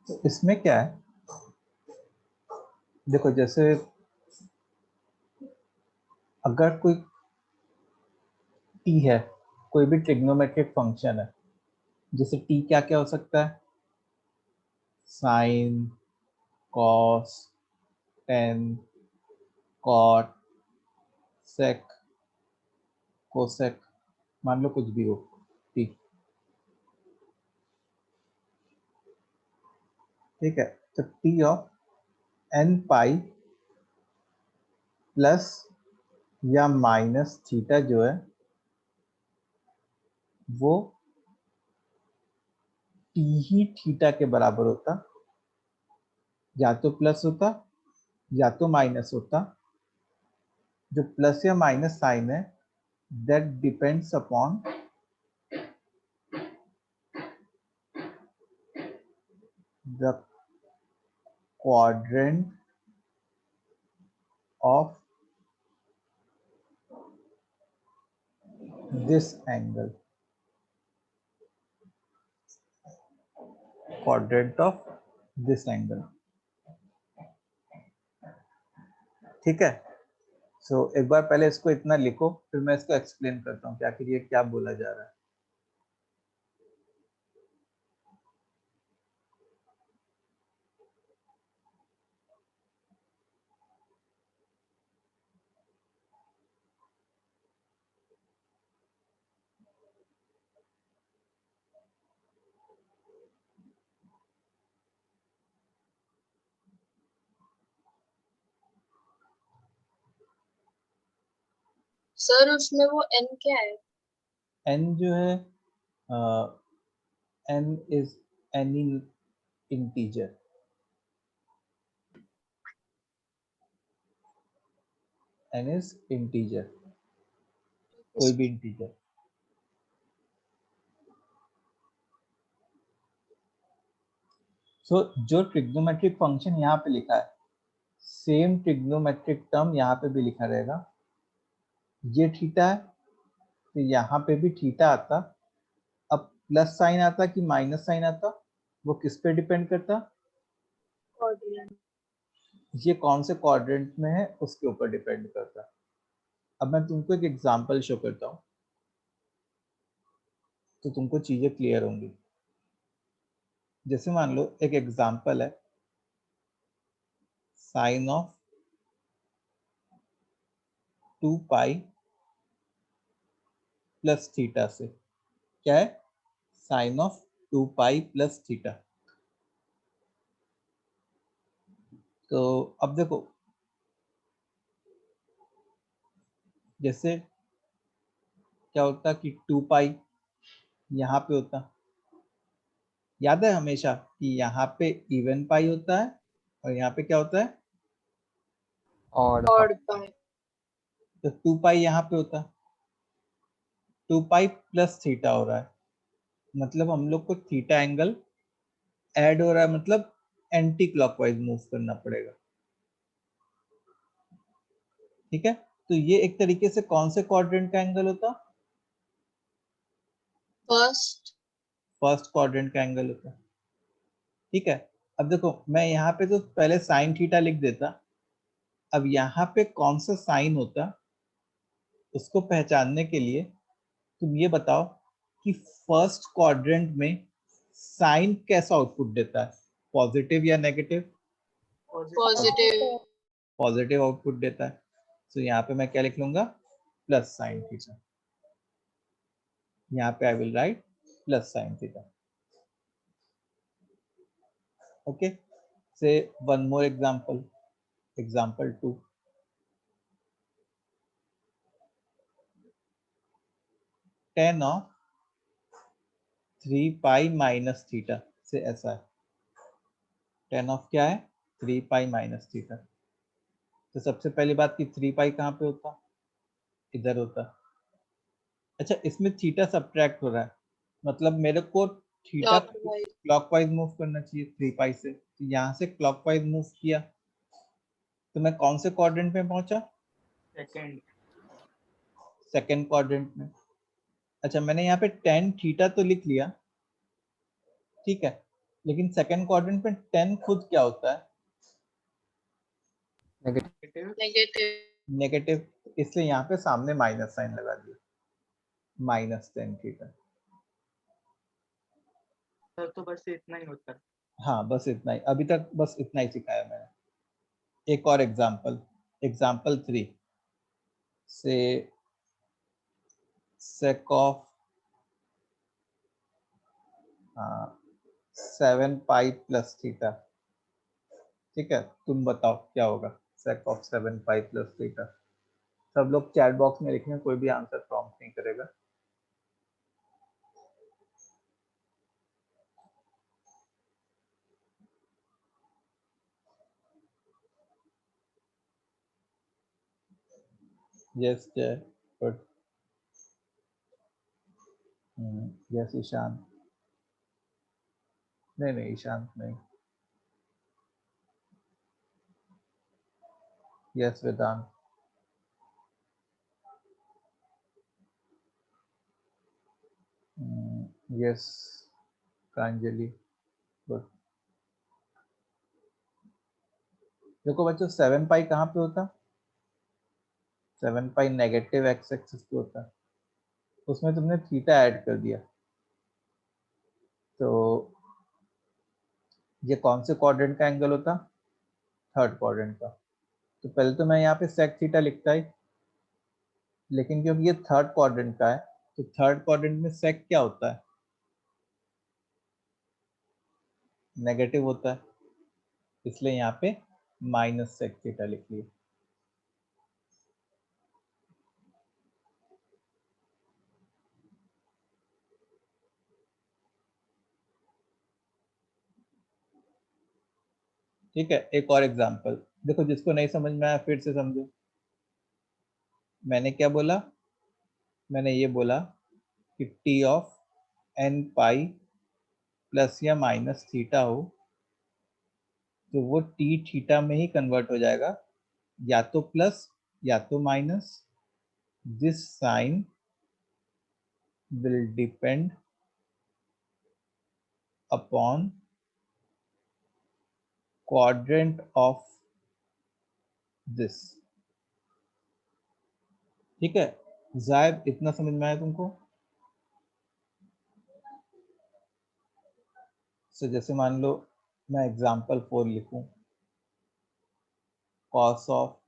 तो इसमें क्या है, देखो जैसे अगर कोई टी है, कोई भी ट्रिग्नोमेट्रिक फंक्शन है, जैसे टी क्या क्या हो सकता है, sine, cos, tan, cot, sec, cosec, मान लो कुछ भी हो टी। ठीक है, तो T of n pi plus या माइनस थीटा जो है वो टी ही थीटा के बराबर होता, या तो प्लस होता या तो माइनस होता। जो प्लस या माइनस साइन है that depends upon the quadrant of this angle, quadrant of this angle। ठीक है, सो एक बार पहले इसको इतना लिखो, फिर मैं इसको एक्सप्लेन करता हूँ कि आखिर ये क्या बोला जा रहा है। सर उसमें वो n क्या है? n जो है n is any integer, n is integer, कोई भी इंटीजर। सो जो ट्रिग्नोमेट्रिक फंक्शन यहाँ पे लिखा है, सेम ट्रिग्नोमेट्रिक टर्म यहाँ पे भी लिखा रहेगा। ये थीटा है तो यहाँ पे भी थीटा आता। अब प्लस साइन आता कि माइनस साइन आता, वो किस पे डिपेंड करता, ये कौन से क्वाड्रेंट में है उसके ऊपर डिपेंड करता। अब मैं तुमको एक एग्जांपल शो करता हूँ तो तुमको चीजें क्लियर होंगी। जैसे मान लो एक एग्जांपल है, sine of 2 pi plus theta से। क्या है, sine of 2 pi plus theta. तो अब देखो, जैसे क्या होता कि 2 पाई यहाँ पे होता, याद है हमेशा कि यहाँ पे इवन पाई होता है और यहाँ पे क्या होता है, और पाई। तो 2 पाई यहाँ पे होता, 2 पाई प्लस थीटा हो रहा है, मतलब हम लोग को थीटा एंगल ऐड हो रहा है, मतलब एंटी क्लॉकवाइज मूव करना पड़ेगा। ठीक है, तो ये एक तरीके से कौन से क्वाड्रेंट का एंगल होता, फर्स्ट क्वाड्रेंट का एंगल होता। ठीक है, अब देखो मैं यहाँ पे तो पहले साइन थीटा लिख देता। अब यहाँ पे कौन सा साइन होता उसको पहचानने के लिए तुम ये बताओ कि फर्स्ट क्वाड्रेंट में साइन कैसा आउटपुट देता है, पॉजिटिव या नेगेटिव, पॉजिटिव। पॉजिटिव आउटपुट देता है। तो यहाँ पे मैं क्या लिख लूंगा, प्लस साइन थीटा। यहाँ पे I will write plus sine theta. Okay, so one more example, example 2। Tan of 3 pi minus theta से ऐसा है। टेन ऑफ क्या है, 3 पाई माइनस थीटा। तो सबसे पहली बात कि 3 पाई कहाँ पे होता, इधर होता। अच्छा, इसमें थीटा सब्ट्रैक्ट हो रहा है, मतलब मेरे को थीटा क्लॉकवाइज मूव करना चाहिए 3 पाई से। तो यहाँ से क्लॉकवाइज मूव किया तो मैं कौन से क्वाड्रेंट में पहुंचा, सेकंड क्वाड्रेंट में। अच्छा, मैंने यहाँ पे टेन थीटा तो लिख लिया, ठीक है, लेकिन सेकंड क्वाड्रेंट में 10 खुद क्या होता है? नेगेटिव। नेगेटिव। नेगेटिव, इसलिए यहाँ पे सामने माइनस साइन लगा दिया, -10 थीटा। सर तो बस इतना ही होता है। हाँ बस इतना ही, अभी तक बस इतना ही सिखाया मैंने। एक और एग्जाम्पल, एग्जाम्पल 3 से sec of 7 pi plus theta. ठीक है, तुम बताओ क्या होगा sec of 7 pi plus theta. सब लोग चैट बॉक्स में लिखेंगे, कोई भी आंसर प्रॉम्प्ट नहीं करेगा। यस जय, गुड। यस ईशान, नहीं ईशान नहीं। यस वेदांत, यस प्रांजलि, गुड। देखो बच्चों 7 पाई कहाँ पे होता? 7 पाई नेगेटिव एक्स एक्सिस पे होता है, उसमें तुमने थीटा ऐड कर दिया, तो ये कौन से क्वाड्रेंट का एंगल होता? थर्ड क्वाड्रेंट का। तो पहले तो मैं यहाँ पे सेक थीटा लिखता ही, लेकिन क्योंकि ये थर्ड क्वाड्रेंट का है, तो थर्ड क्वाड्रेंट में सेक क्या होता है? नेगेटिव होता है, इसलिए यहाँ पे माइनस सेक थीटा लिख लिया। ठीक है, एक और एग्जांपल देखो, जिसको नहीं समझ में आया फिर से समझो। मैंने क्या बोला? मैंने ये बोला कि T of n pi plus या माइनस थीटा हो, तो वो टी थीटा में ही कन्वर्ट हो जाएगा, या तो प्लस या तो minus. This sine will depend upon quadrant of this. ठीक है जायद, इतना समझ में आया तुमको? तो जैसे मान लो मैं एग्जांपल 4 लिखूं, cos of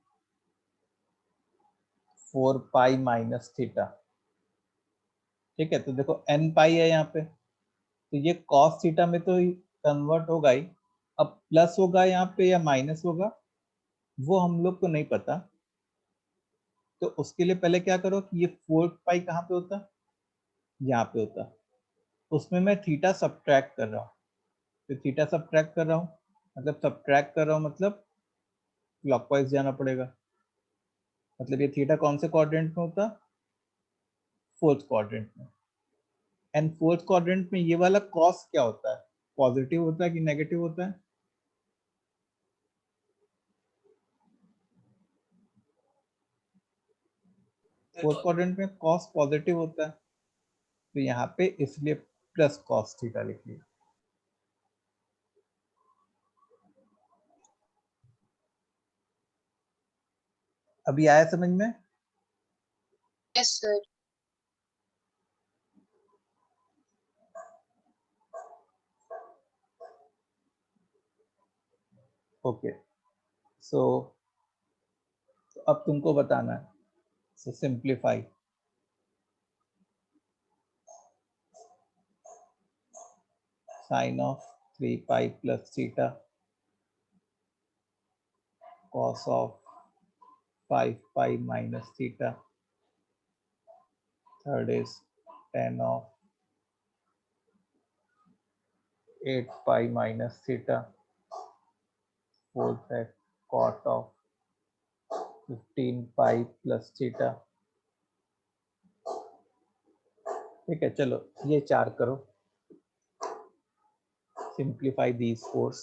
4 pi minus theta. ठीक है, तो देखो एन पाई है यहाँ पे, तो ये कॉस थीटा में तो कन्वर्ट होगा ही। अब प्लस होगा यहाँ पे या माइनस होगा, वो हम लोग को नहीं पता। तो उसके लिए पहले क्या करो कि ये 4 पाई कहाँ पे होता? यहाँ पे होता। उसमें मैं थीटा सब्ट्रैक्ट कर रहा हूँ, तो थीटा सब्ट्रैक्ट कर रहा हूँ मतलब सब्ट्रैक्ट कर रहा हूँ मतलब क्लॉकवाइज जाना पड़ेगा। मतलब ये थीटा कौन से क्वाड्रेंट में होता? फोर्थ क्वाड्रेंट में। एंड फोर्थ क्वाड्रेंट में ये वाला कॉस क्या होता है? पॉजिटिव होता है कि नेगेटिव होता है? फोर्थ क्वाड्रेंट में कॉस पॉजिटिव होता है, तो यहाँ पे इसलिए प्लस कॉस थीटा लिख लिया। अभी आया समझ में? Yes sir. ओके, सो अब तुमको बताना है, so simplify. Sine of 3 pi plus theta cos of 5 pi minus theta. Third is tan of 8 pi minus theta. Fourth है cot of 15 pi plus theta. ठीक है, चलो ये 4 करो, simplify these fours.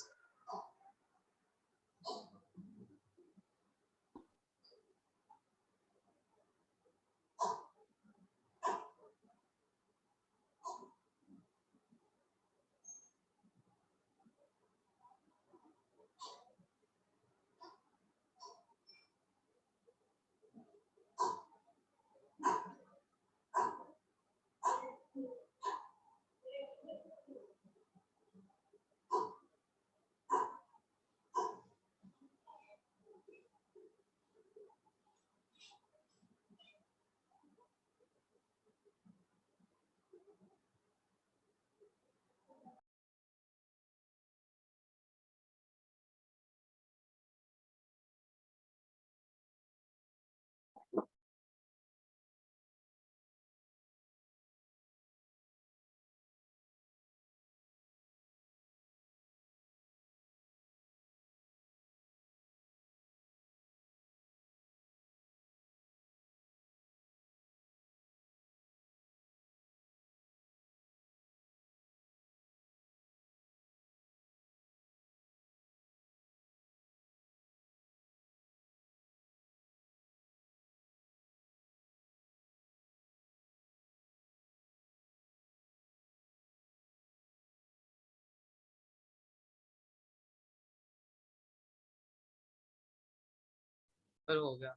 सर हो गया।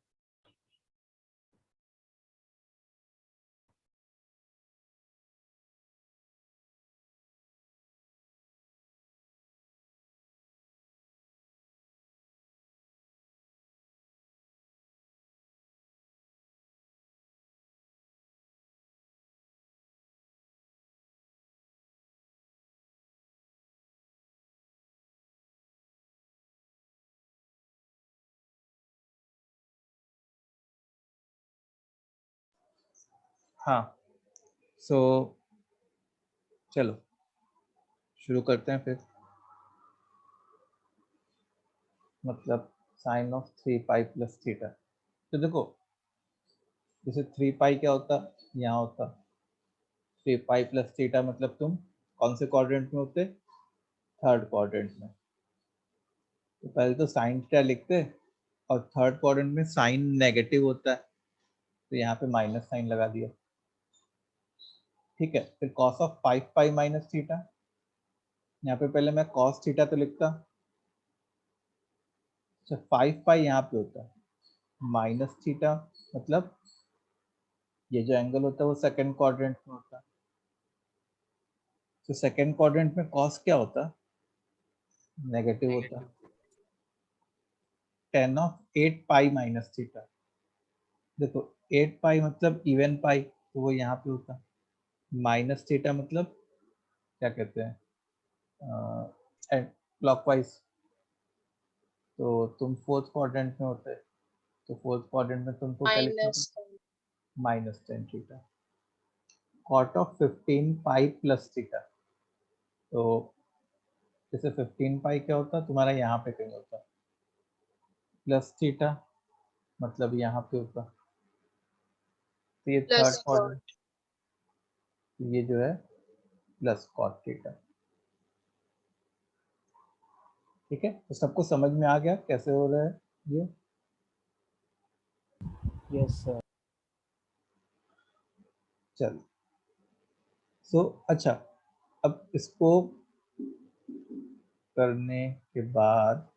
हाँ, सो चलो शुरू करते हैं फिर। मतलब sine of 3 pi plus theta. तो देखो, जैसे 3 पाई क्या होता, यहाँ होता 3 पाई प्लस थीटा, मतलब तुम कौन से क्वाड्रेंट में होते, थर्ड क्वाड्रेंट में। तो पहले तो साइन थीटा लिखते, और थर्ड क्वाड्रेंट में साइन नेगेटिव होता है, तो यहाँ पे माइनस साइन लगा दिया। ठीक है, फिर cos of 5 pi minus theta, यहाँ पे पहले मैं कॉस थीटा तो लिखता, 5 पाई यहाँ पे होता है माइनस थीटा, मतलब ये जो एंगल होता है वो सेकंड क्वाड्रेंट में होता है। तो सेकंड क्वाड्रेंट में कॉस क्या होता, नेगेटिव होता। Ten of 8 pi minus theta, देखो 8 पाई मतलब इवन पाई, तो वो यहाँ पे होता। माइनस थीटा मतलब क्या कहते हैं, क्लॉकवाइज, तो तुम फोर्थ क्वाड्रेंट में होते, तो फोर्थ क्वाड्रेंट में तुमको क्या लिखना था, -10 minus 10 theta. Cot of 15 pi plus theta, तो जैसे 15 पाई क्या होता तुम्हारा यहाँ पे कहीं होता, प्लस थीटा मतलब यहाँ पे होता, तो ये थर्ड plus क्वाड्रेंट, ये जो है प्लस कॉट थीटा। ठीक है, तो सबको समझ में आ गया कैसे हो रहा है ये। Yes sir. चल, सो अच्छा, अब इसको करने के बाद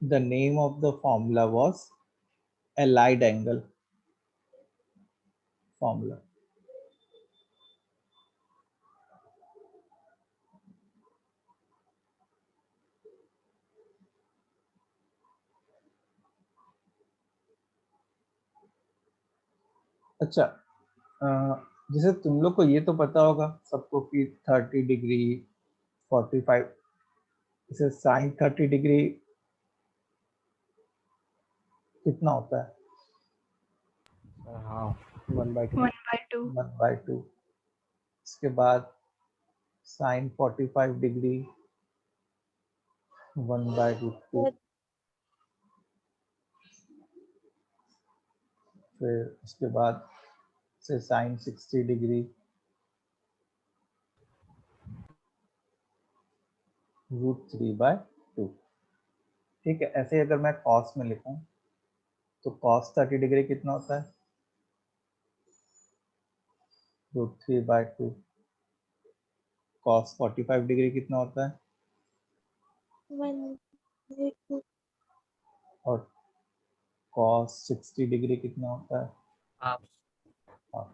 the name of the formula was allied angle formula. अच्छा, जैसे तुम लोग को ये तो पता होगा सबको कि 30 डिग्री 45, जैसे साइन 30 डिग्री कितना होता है, हाँ 1/2। 1/2 1/2। इसके बाद साइन 45 डिग्री 1/√2। फिर उसके बाद से साइन 60 डिग्री √3/2। ठीक है, ऐसे अगर मैं कॉस में लिखूं तो कॉस 30 डिग्री कितना होता है, √3/2। कॉस 45 डिग्री कितना होता है, 1/2 और कॉस 60 डिग्री कितना होता है, आप हाँ।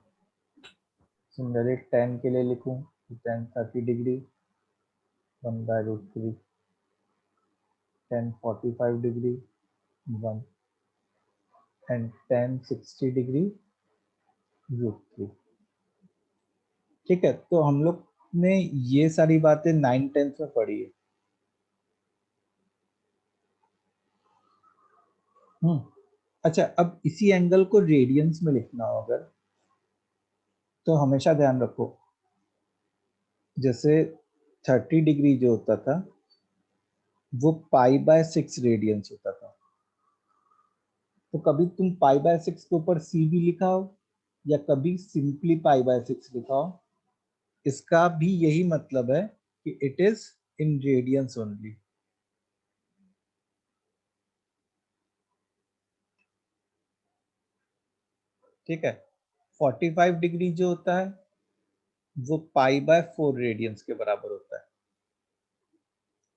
सिमिलरली 10 के लिए लिखूं तो 10 30 डिग्री 1/√3, 10 45 डिग्री 1, एंड 10 60 डिग्री √3। ठीक है, तो हम लोग ने ये सारी बातें 9th-10th में पढ़ी है। अच्छा, अब इसी एंगल को रेडियंस में लिखना हो अगर, तो हमेशा ध्यान रखो, जैसे 30 डिग्री जो होता था वो π/6 रेडियंस होता था, तो कभी तुम π/6 के ऊपर c भी लिखा हो या कभी सिंपली π/6 लिखा हो, इसका भी यही मतलब है कि it is in radiance only. ठीक है, 45 डिग्री जो होता है वो π/4 रेडियंस के बराबर होता है,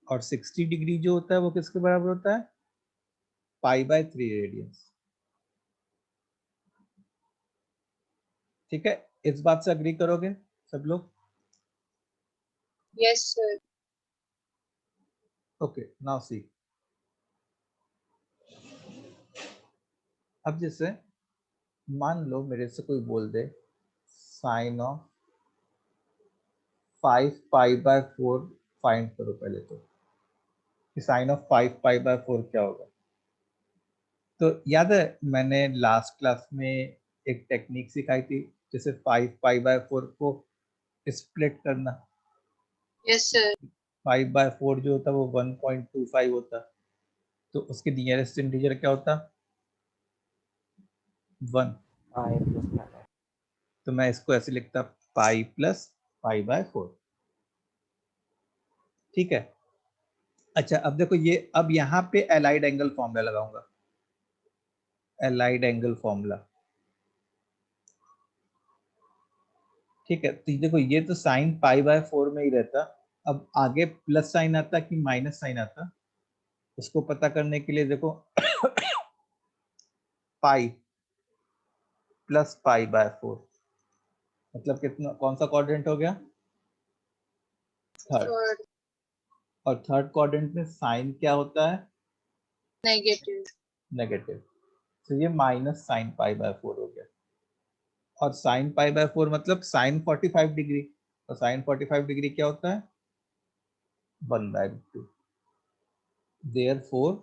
और 60 डिग्री जो होता है वो किसके बराबर होता है, π/3 रेडियंस। ठीक है, इस बात से अग्री करोगे सब लोग? Yes, sir. Okay, now see. अब जैसे मान लो मेरे से कोई बोल दे साइन ऑफ 5π/4 फाइंड करो पहले, तो कि साइन ऑफ 5π/4 क्या होगा। तो याद है मैंने लास्ट क्लास में एक टेक्निक सिखाई थी, जैसे 5π/4 को स्प्लिट करना। Yes, sir. 5/4 जो होता है वो 1.25 होता, तो उसके नियरेस्ट इंटीजर क्या होता? 1। I plus minus. तो मैं इसको ऐसे लिखता पाई प्लस π/4। ठीक है, अच्छा अब देखो ये, अब यहाँ पे एलाइड एंगल फॉर्मूला लगाऊंगा, एलाइड एंगल फॉर्मूला। ठीक है, तो ये देखो ये तो साइन π/4 में ही रहता, अब आगे प्लस साइन आता कि माइनस साइन आता, उसको पता करने के लिए देखो पाई प्लस π/4 मतलब कितना, कौन सा क्वाड्रेंट हो गया? थर्ड। Third, और थर्ड क्वाड्रेंट में साइन क्या होता है? negative. नेगेटिव। तो ये माइनस साइन π/4 हो गया। और साइन π/4 मतलब साइन 45 डिग्री, और साइन 45 डिग्री क्या होता है? 1/2। Therefore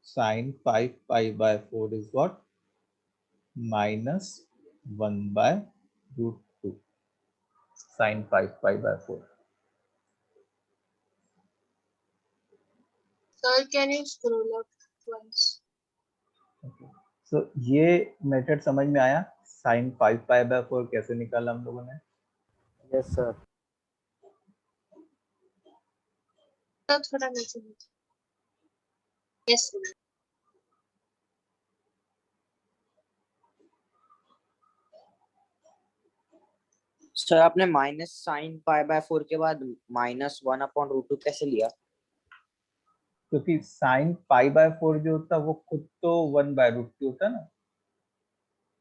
sin 5π/4 is what? Minus 1/√2 sin 5π/4। Sir, can you scroll up once? So ये मेथड समझ में आया? sin 5π/4 कैसे निकाला हम लोगों ने? Yes, sir. Sir, थोड़ा नीचे नीचे. Yes, sir. सर आपने माइनस साइन π/4 के बाद -1/√2 कैसे लिया? क्योंकि sin π/4 जो होता है वो खुद तो 1/√2 होता है ना,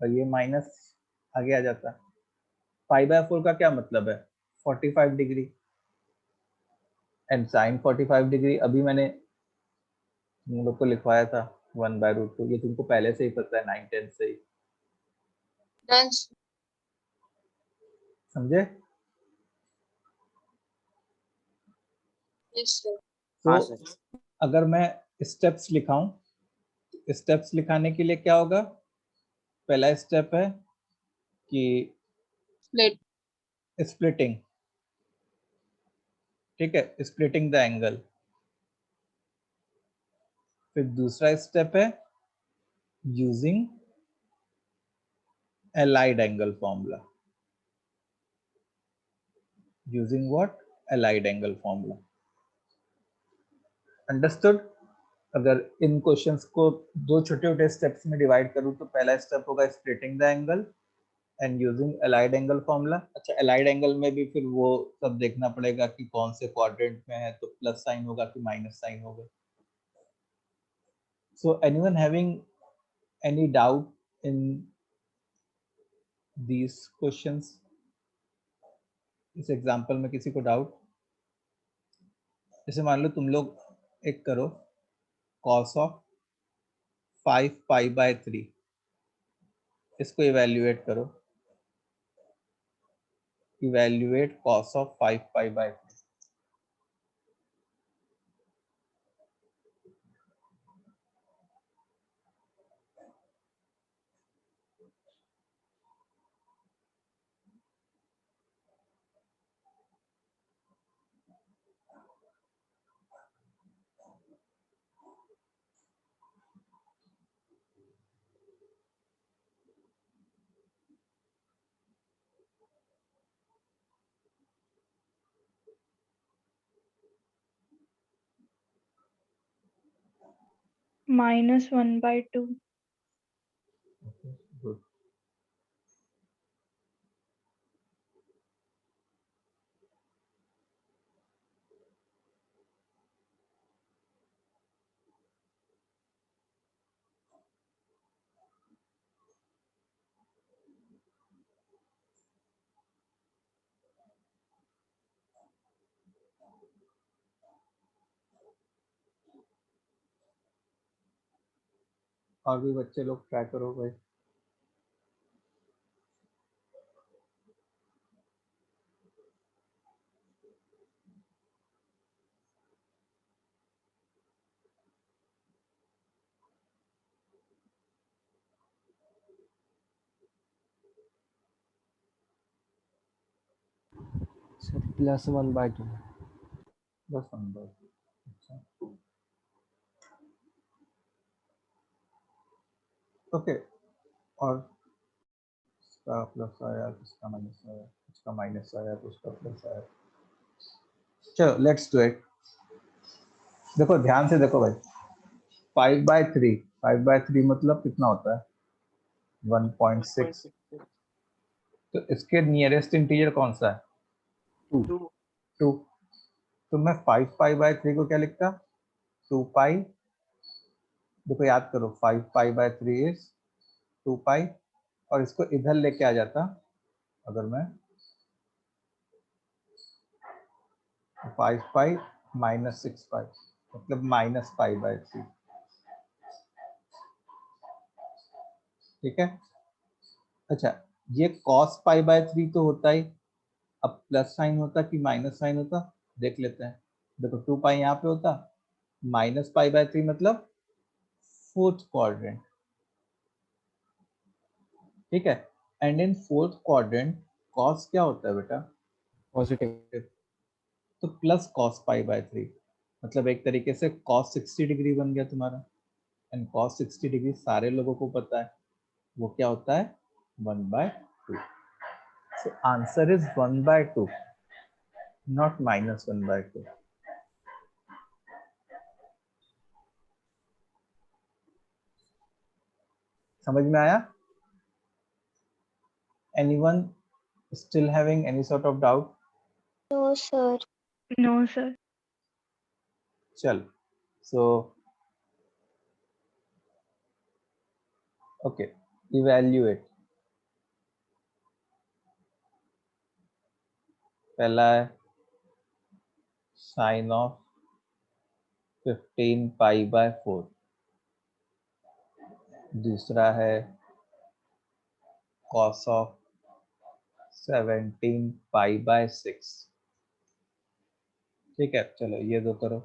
और ये माइनस आगे आ जाता। π/4 का क्या मतलब है? 45 डिग्री, एंड साइन 45 डिग्री अभी मैंने तुम लोग को लिखवाया था 1/√2, ये तुमको पहले से ही पता है 9-10 से ही, Done, sir. समझे? Yes, sir. तो हाँ सर। अगर मैं स्टेप्स लिखाऊं, स्टेप्स लिखाने के लिए क्या होगा? पहला स्टेप है कि Split. स्प्लिटिंग, ठीक है, स्प्लिटिंग द एंगल। फिर दूसरा स्टेप है using allied angle formula. Using what? Allied angle formula. Understood? अगर इन क्वेश्चंस को दो छोटे छोटे स्टेप्स में डिवाइड करूं तो पहला स्टेप होगा splitting the angle and using allied angle formula. अच्छा, एलाइड एंगल में भी फिर वो सब देखना पड़ेगा कि कौन से क्वाड्रेंट में है, तो प्लस साइन होगा कि माइनस साइन होगा। So anyone having any doubt in these questions? इस एग्जांपल में किसी को डाउट? जैसे मान लो तुम लोग एक करो cos ऑफ 5π/3, इसको इवेल्युएट करो, इवेल्युएट cos ऑफ 5π/3। -1/2. गुड। और भी बच्चे लोग ट्राई करो भाई। सर +1/2। बस अंदर। अच्छा ओके। और इसका प्लस आया तो इसका माइनस आया, इसका माइनस आया तो उसका प्लस आया। चलो लेट्स डू इट। देखो ध्यान से देखो भाई, 5/3, 5/3 मतलब कितना होता है 1.6। 1.66 तो इसके नियरेस्ट इंटीजर कौन सा है 2 2। तो मैं 5π/3 को क्या लिखता 2π। देखो याद करो 5π/3 इज 2π, और इसको इधर लेके आ जाता अगर मैं 5π - 6π मतलब -π/3। ठीक है। अच्छा ये cos π/3 तो होता ही, अब प्लस साइन होता कि माइनस साइन होता देख लेते हैं। देखो 2π यहाँ पे होता, -π/3 मतलब फोर्थ क्वाड्रेंट। ठीक है। And in fourth quadrant cos क्या होता है बेटा पॉजिटिव। तो प्लस cos π/3 मतलब एक तरीके से cos 60 डिग्री बन गया तुम्हारा। एंड cos 60 डिग्री सारे लोगों को पता है वो क्या होता है 1/2। So answer is 1/2 not -1/2। समझ में आया? Anyone still having any sort of doubt? No, sir. No, sir. चल सो ओके इवैल्यूएट। पहला है साइन ऑफ 15π/4, दूसरा है cos ऑफ 17π/6। ठीक है चलो ये दो करो।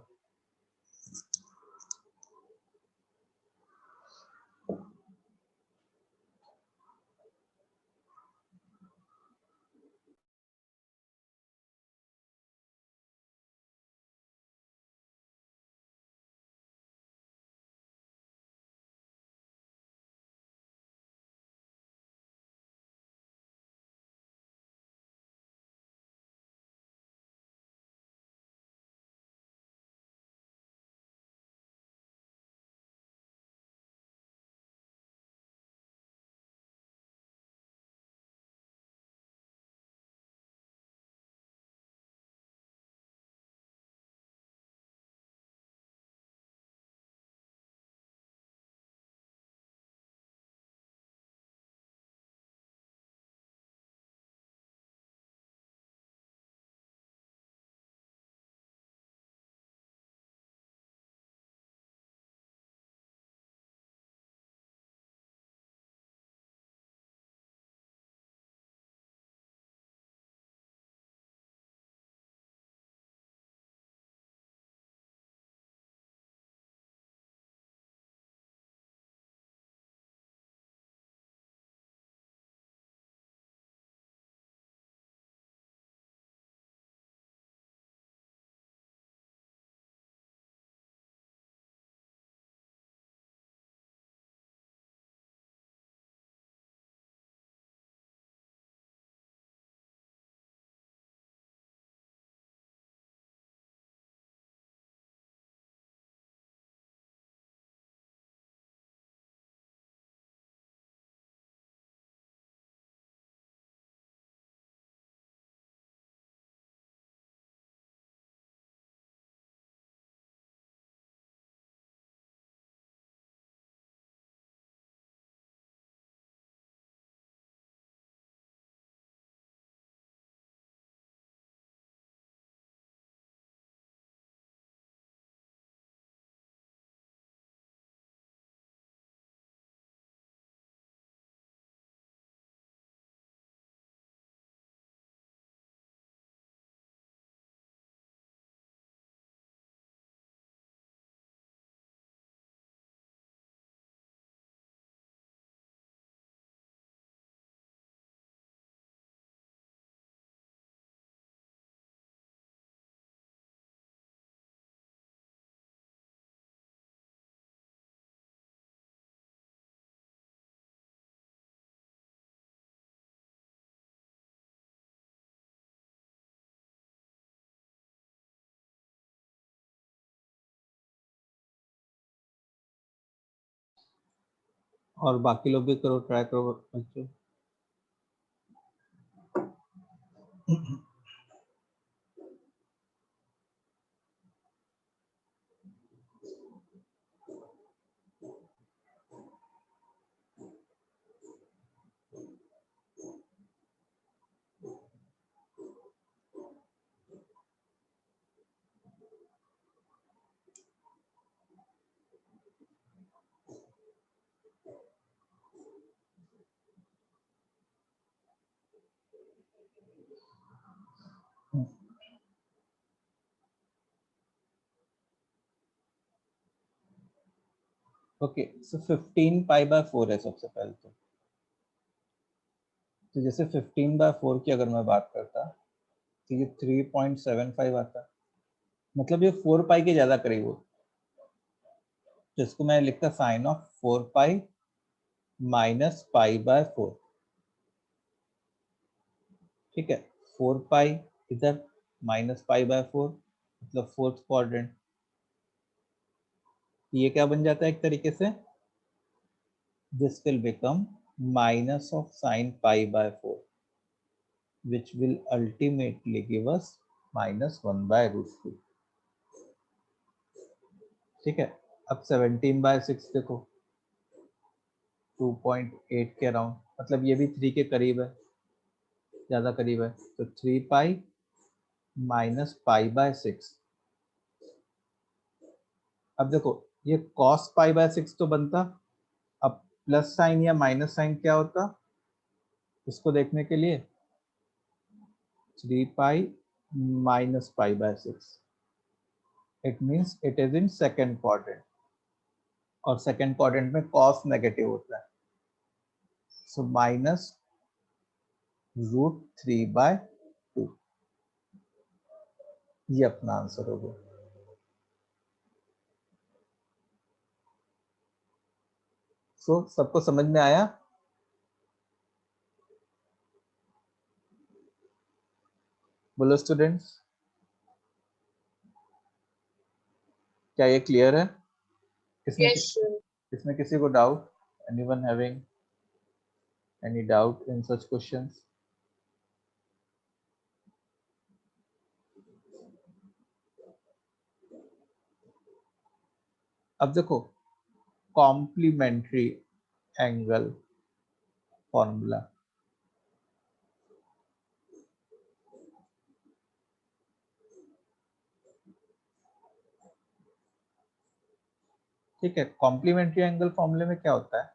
और बाकी लोग भी करो, ट्राई करो बच्चों। ओके, सो 15 पाई बाय 4 है सबसे पहले तो जैसे 15 बाय 4 की अगर मैं बात करता तो ये 3.75 आता, मतलब ये 4 पाई के ज्यादा करीब हो, जिसको मैं लिखता sine of 4 pi minus pi by 4। ठीक है, 4 पाई इधर माइनस पाई बाय 4, मतलब फोर्थ क्वाड्रेंट। ये क्या बन जाता है एक तरीके से, this will become minus of sine pi by 4 which will ultimately give us minus 1 by root 2। ठीक है, अब 17 by 6 देखो 2.8 के अराउंड, मतलब ये भी 3 के करीब है, ज्यादा करीब है, तो 3 पाई माइनस पाई बाय 6। अब देखो ये cos पाई बाय 6 तो बनता, अब प्लस साइन या माइनस साइन क्या होता उसको देखने के लिए 3 पाई minus pi by 6, it means it is in second quadrant, और सेकेंड क्वाड्रेंट में cos नेगेटिव होता है, सो माइनस रूट 3 बाय 2, ये अपना आंसर होगा। सो सबको समझ में आया? बोलो स्टूडेंट्स, क्या ये क्लियर है? इसमें Yes, sir. इसमें किसी को doubt? Anyone having any doubt in such questions? अब देखो कॉम्प्लीमेंट्री एंगल फॉर्मूला, ठीक है। कॉम्प्लीमेंट्री एंगल फॉर्मूले में क्या होता है,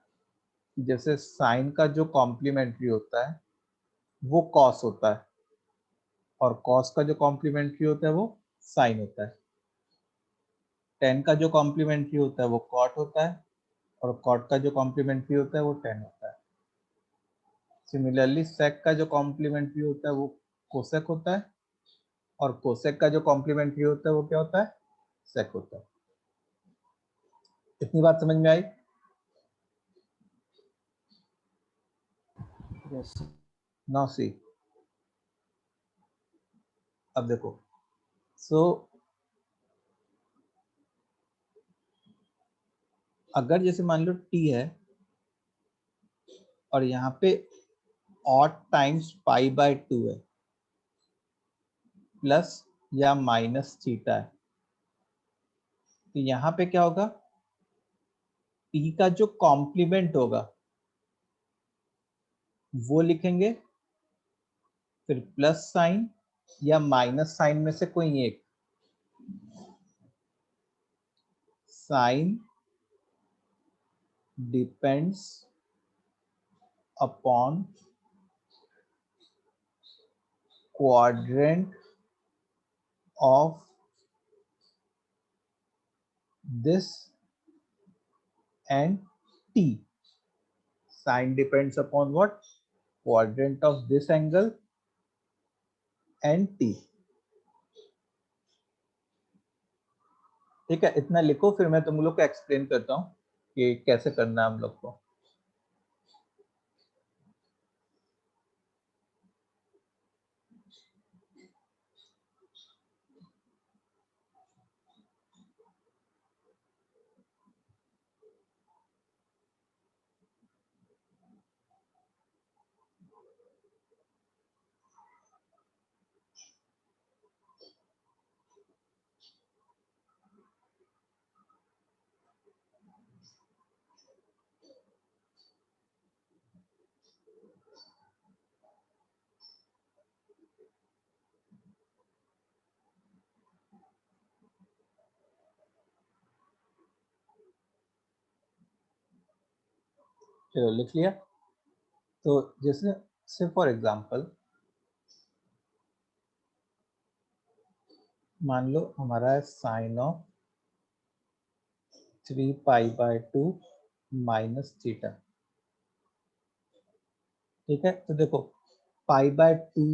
जैसे साइन का जो कॉम्प्लीमेंट्री होता है वो कॉस होता है, और कॉस का जो कॉम्प्लीमेंट्री होता है वो साइन होता है। टेन का जो कॉम्प्लीमेंट्री होता है वो कॉट होता है, और कॉट का जो कॉम्प्लीमेंट्री होता है वो टेन होता है। सिमिलरली सेक का जो कॉम्प्लीमेंट्री होता है वो कोसेक होता है, और कोसेक का जो कॉम्प्लीमेंट्री होता है वो क्या होता है, सेक होता है। इतनी बात समझ में आई? Yes. नाउ सी, अब देखो, सो अगर जैसे मान लो टी है और यहाँ पे ऑड टाइम्स पाई बाय 2 है, प्लस या माइनस थीटा है, तो यहाँ पे क्या होगा, टी का जो कॉम्प्लीमेंट होगा वो लिखेंगे, फिर प्लस साइन या माइनस साइन में से कोई एक, sine depends upon quadrant of this and t. Sine depends upon what? Quadrant of this angle and t. ठीक है, इतना लिखो, फिर मैं तुम लोग को एक्सप्लेन करता हूँ कि कैसे करना है हम लोग को। चलो लिख लिया। तो जैसे से फॉर एग्जांपल मान लो हमारा है साइन ऑफ 3π/2 माइनस थीटा। ठीक है, तो देखो π/2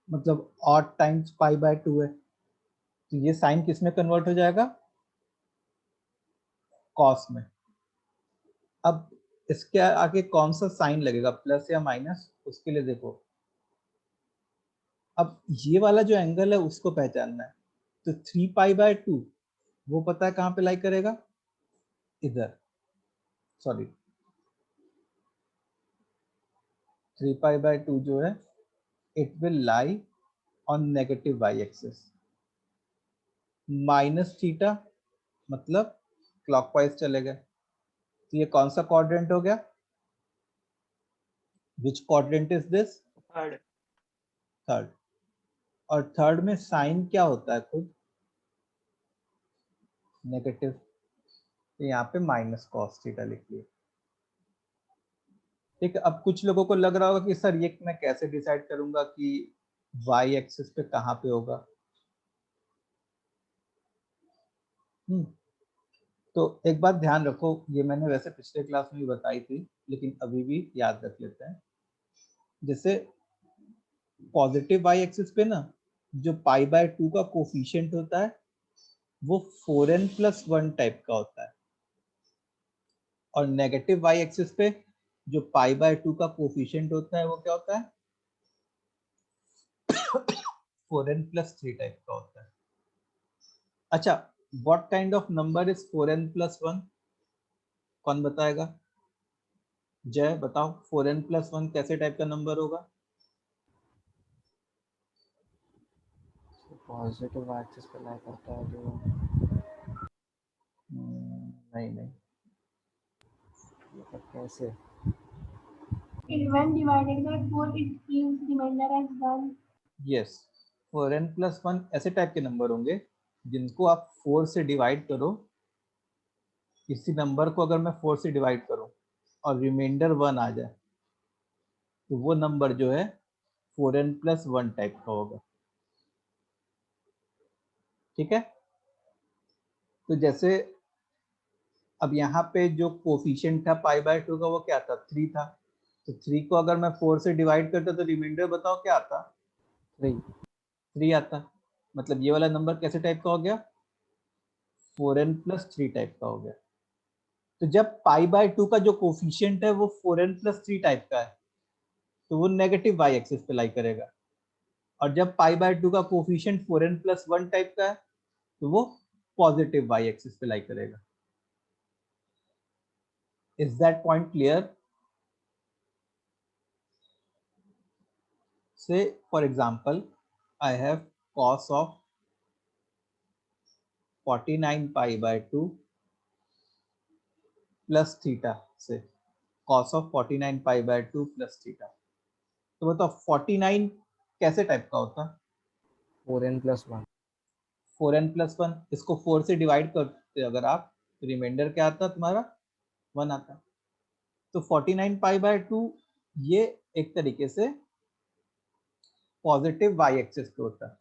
मतलब ऑड टाइम्स π/2 है, तो ये साइन किस में कन्वर्ट हो जाएगा? कॉस में। अब इसके आगे कौन सा साइन लगेगा, प्लस या माइनस, उसके लिए देखो अब ये वाला जो एंगल है उसको पहचानना है। तो 3π/2 वो पता है कहाँ पे लाई करेगा? इधर, सॉरी 3π/2 जो है it will lie on negative y axis. Minus theta मतलब क्लॉकवाइज चले गए, तो ये कौन सा क्वाड्रेंट हो गया? Which quadrant is this? Third. Third. और थर्ड में साइन क्या होता है? खुद नेगेटिव, तो यहाँ पे माइनस कॉस थीटा लिख लिया। ठीक है, अब कुछ लोगों को लग रहा होगा कि सर ये मैं कैसे डिसाइड करूंगा कि वाई एक्सिस पे कहाँ पे होगा। तो एक बात ध्यान रखो, ये मैंने वैसे पिछले क्लास में भी बताई थी लेकिन अभी भी याद रख लेते हैं। जैसे पॉजिटिव वाई एक्सिस पे ना जो π/2 का कोफिशिएंट होता है वो 4n+1 टाइप का होता है, और नेगेटिव वाई एक्सिस पे जो π/2 का कोफिशिएंट होता है वो क्या होता है? 4n+3 टाइप का होता है। अच्छा, what kind of number is 4n+1? कौन बताएगा? जय बताओ, 4n+1 कैसे टाइप का नंबर होगा? पॉजिटिव एक्सिस पे लाई करता है जो नहीं नहीं, मतलब कैसे? When divided by 4, it gives remainder as 1. Yes, 4n+1 ऐसे टाइप के नंबर होंगे जिनको आप 4 से डिवाइड करो। किसी नंबर को अगर मैं 4 से डिवाइड करूं और रिमाइंडर 1 आ जाए तो वो नंबर जो है 4n+1 टाइप का होगा। ठीक है, तो जैसे अब यहाँ पे जो कोफिशिएंट था π/2 का वो क्या था? 3 था। तो 3 को अगर मैं 4 से डिवाइड करता तो रिमाइंडर बताओ क्या आता? 3। 3 आता। मतलब ये वाला नंबर कैसे टाइप का हो गया? 4n+3 टाइप का हो गया। तो जब π/2 का जो कोफिशिएंट है वो 4n+3 टाइप का है तो वो नेगेटिव वाई एक्सिस पे लाई करेगा, और जब π/2 का कोफिशिएंट 4n+1 टाइप का है तो वो पॉजिटिव वाई एक्सिस पे लाई करेगा। Is that point clear? So for example I have cos of 49π/2 plus theta से cos of 49π/2 प्लस थीटा। तो बताओ 49 कैसे टाइप का होता? 4n+1। 4n+1, इसको 4 से डिवाइड करते अगर आप, तो रिमाइंडर क्या आता तुम्हारा? 1 आता। तो 49π/2 ये एक तरीके से पॉजिटिव वाई एक्सिस पे होता है,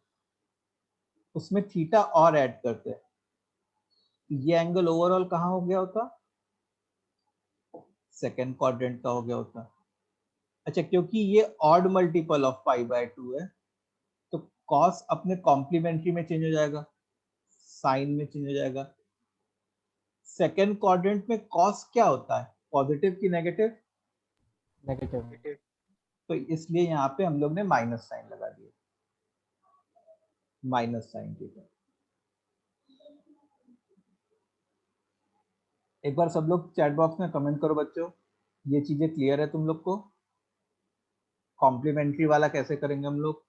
उसमें थीटा और ऐड करते हैं, ये एंगल ओवरऑल कहाँ हो गया होता? सेकेंड क्वाड्रेंट का हो गया होता। अच्छा, क्योंकि ये ऑड मल्टीपल ऑफ π/2 है तो कॉस अपने कॉम्प्लीमेंट्री में चेंज हो जाएगा, साइन में चेंज हो जाएगा। सेकेंड क्वाड्रेंट में कॉस क्या होता है? पॉजिटिव की नेगेटिव? नेगेटिव। तो इसलिए यहाँ पे हम लोग ने माइनस साइन लगा दिया, माइनस साइन थीटा। एक बार सब लोग चैट बॉक्स में कमेंट करो बच्चों, ये चीजें क्लियर है तुम लोग को? कॉम्प्लीमेंट्री वाला कैसे करेंगे हम लोग?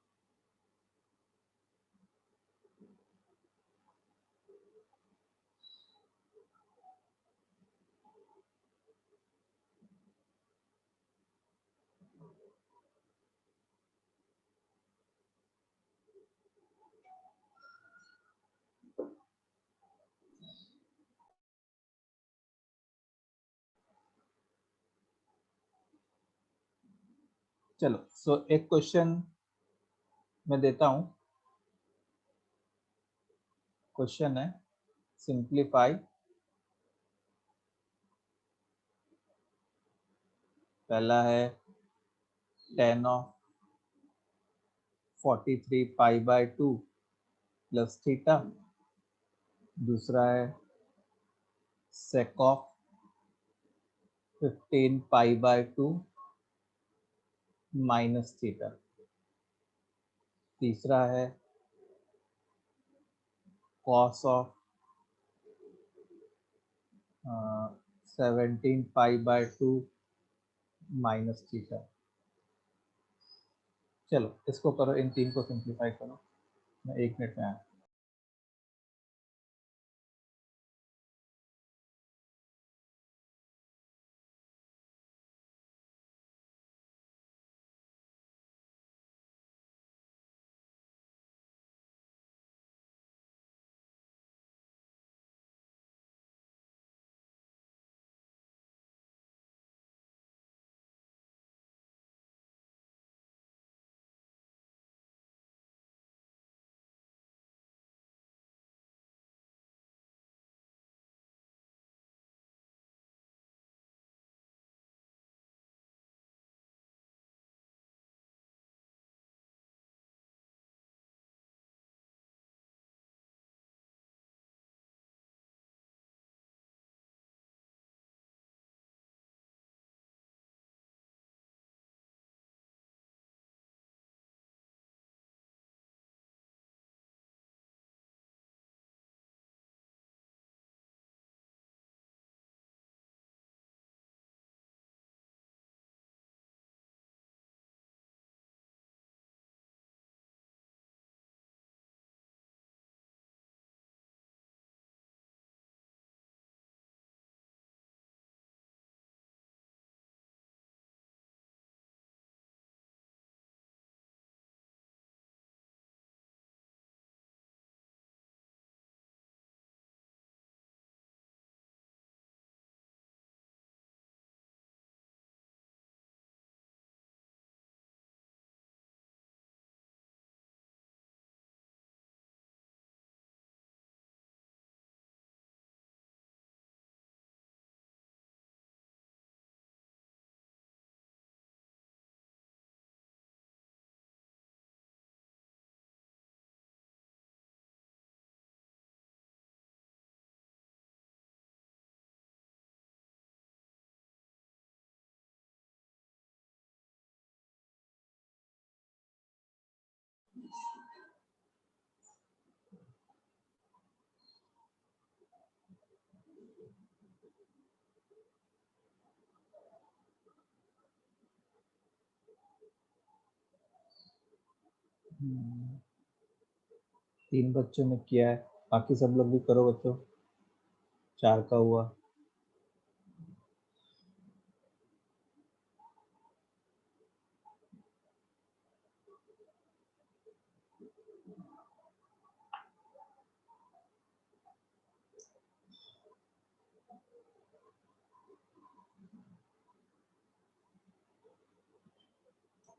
चलो सो एक क्वेश्चन मैं देता हूं। क्वेश्चन है सिंप्लीफाई, पहला है 10 of 43 pi by 2 plus theta, दूसरा है sec of 15 pi by 2 minus theta, तीसरा है cos of 17 pi by 2 minus theta. चलो इसको करो, इन तीन को सिंप्लीफाई करो, मैं 1 मिनट में आया। तीन बच्चों ने किया है, बाकी सब लोग भी करो बच्चों। 4 का हुआ।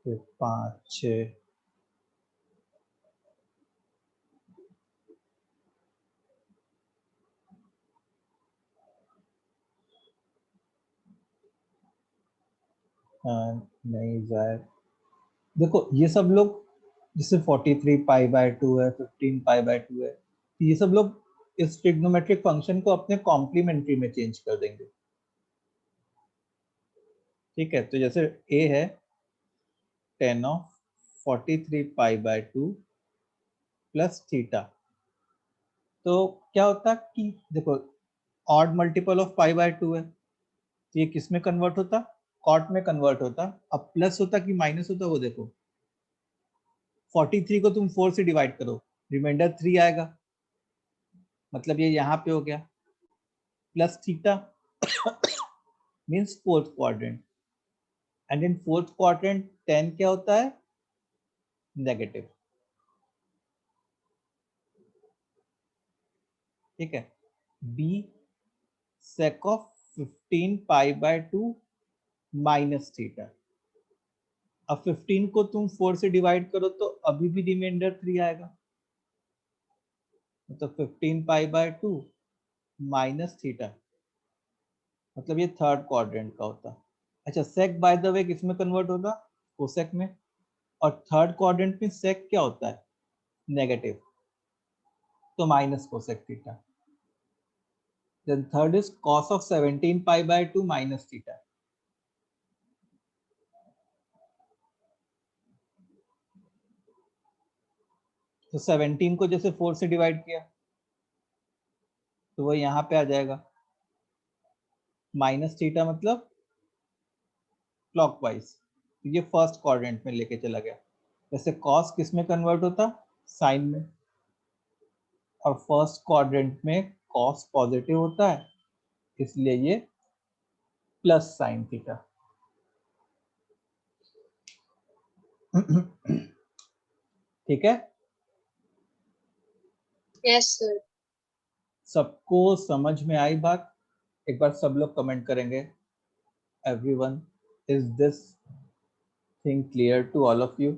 फिर 5 6 नहीं जाए। देखो ये सब लोग जैसे 43 पाई बाय 2 है, 15 पाई बाय 2 है, तो ये सब लोग इस ट्रिग्नोमेट्रिक फंक्शन को अपने कॉम्प्लीमेंट्री में चेंज कर देंगे। ठीक है, तो जैसे a है 10 of 43 pi by 2 plus theta, तो क्या होता है कि देखो odd multiple of pi by 2 है, तो ये किस में कन्वर्ट होता, कॉट में कन्वर्ट होता। अब प्लस होता कि माइनस होता वो देखो, 43 को तुम 4 से डिवाइड करो, रिमाइंडर 3 आएगा, मतलब ये यहाँ पे हो गया, plus theta means fourth quadrant, and in fourth quadrant 10 क्या होता है, नेगेटिव। ठीक है, b sec of 15 pi by 2 minus theta. अब 15 को तुम 4 से डिवाइड करो तो अभी भी रिमाइंडर 3 आएगा, तो 15 पाई बाय 2 माइनस थीटा, मतलब ये थर्ड क्वाड्रेंट का होता है। अच्छा, सेक बाय द वे किस में कन्वर्ट होगा? कोसेक में। और थर्ड क्वाड्रेंट में सेक क्या होता है? नेगेटिव, तो minus cosec theta. Then third is cos of 17 pi by 2 minus theta. तो 17 को जैसे 4 से डिवाइड किया तो वो यहाँ पे आ जाएगा माइनस थीटा, मतलब क्लॉकवाइज। तो ये फर्स्ट क्वाड्रेंट में लेके चला गया। वैसे कॉस किस में कन्वर्ट होता? साइन में। और फर्स्ट क्वाड्रेंट में कॉस पॉजिटिव होता है, इसलिए ये प्लस साइन थीटा। ठीक है, Yes, sir. सबको समझ में आई बात? एक बार सब लोग कमेंट करेंगे, everyone, is this thing clear to all of you?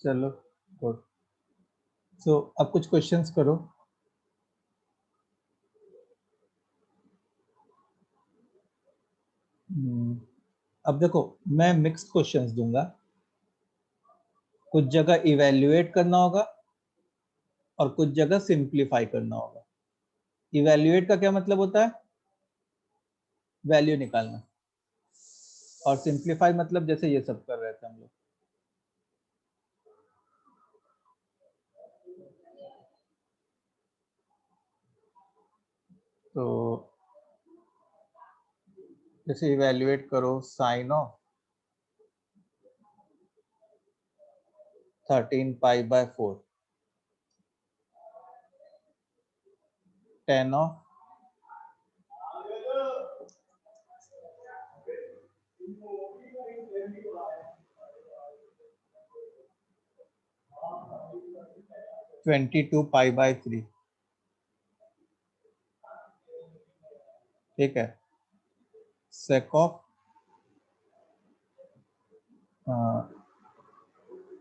चलो गुड। सो अब कुछ क्वेश्चंस करो। अब देखो, मैं मिक्स्ड क्वेश्चंस दूंगा, कुछ जगह इवेल्युएट करना होगा और कुछ जगह सिंप्लीफाई करना होगा। इवेल्युएट का क्या मतलब होता है? वैल्यू निकालना। और सिंप्लीफाई मतलब जैसे ये सब कर रहे थे हम लोग। तो जैसे इवेल्युएट करो sine of 13 pi by 4, tan of 22 pi by 3। ठीक है, sec of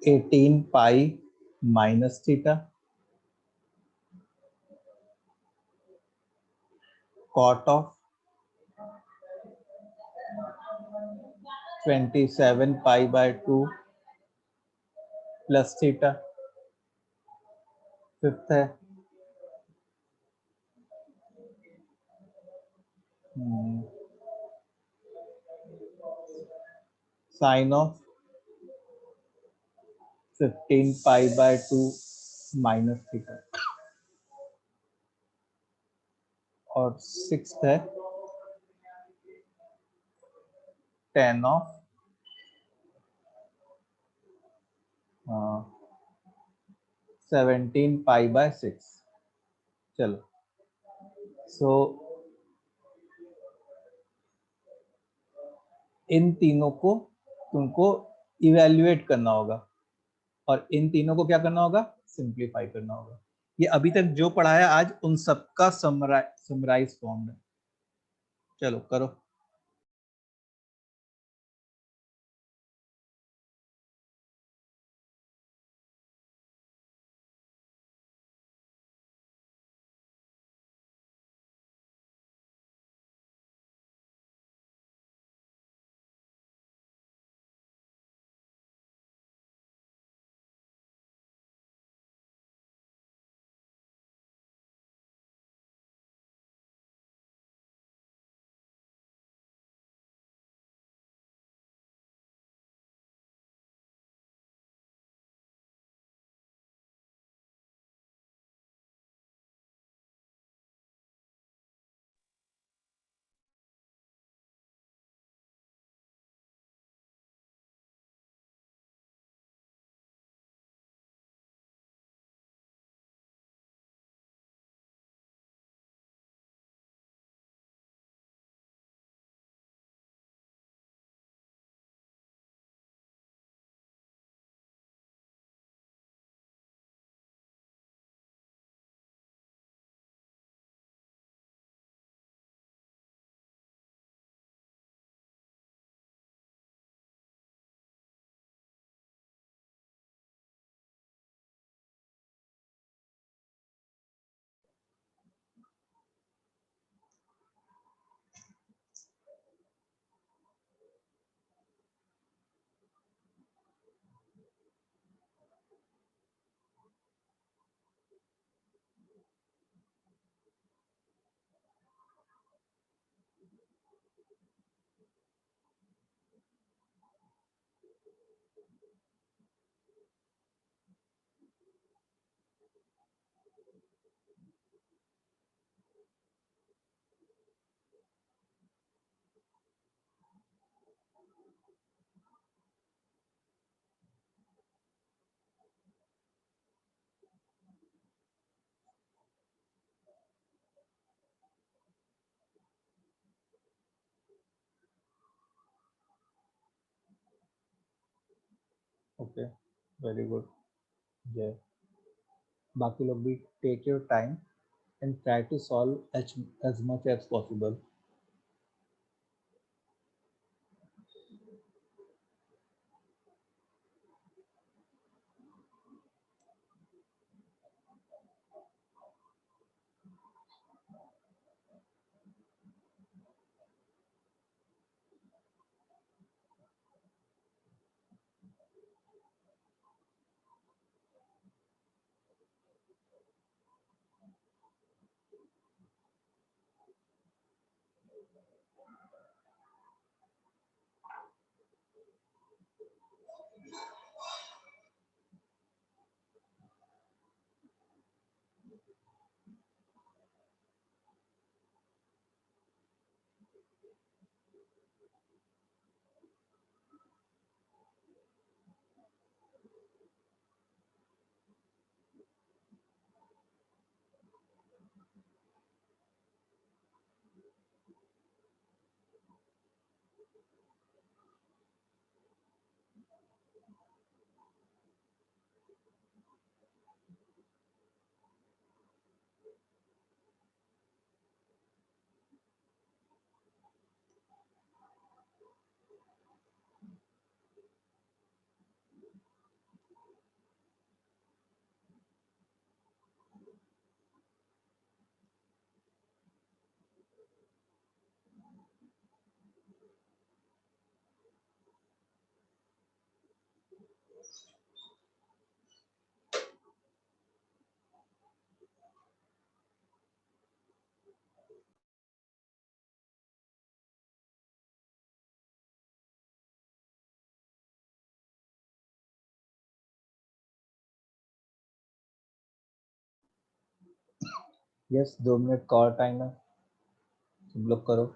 18 pi minus theta, cot of 27 pi by 2 plus theta. Fifth है sine of 15 pi by 2 minus theta. और सिक्स्थ है टेन ऑफ 17 पाई बाय 6। चलो, सो इन तीनों को तुमको evaluate करना होगा और इन तीनों को क्या करना होगा? सिंप्लीफाई करना होगा। ये अभी तक जो पढ़ाया आज उन सबका समराइज फॉर्म है। चलो करो। Okay, very good. जय, बाकी लोग भी take your time and try to solve as much as possible. Yes, 2 minute का और टाइम है, तुम लोग करो।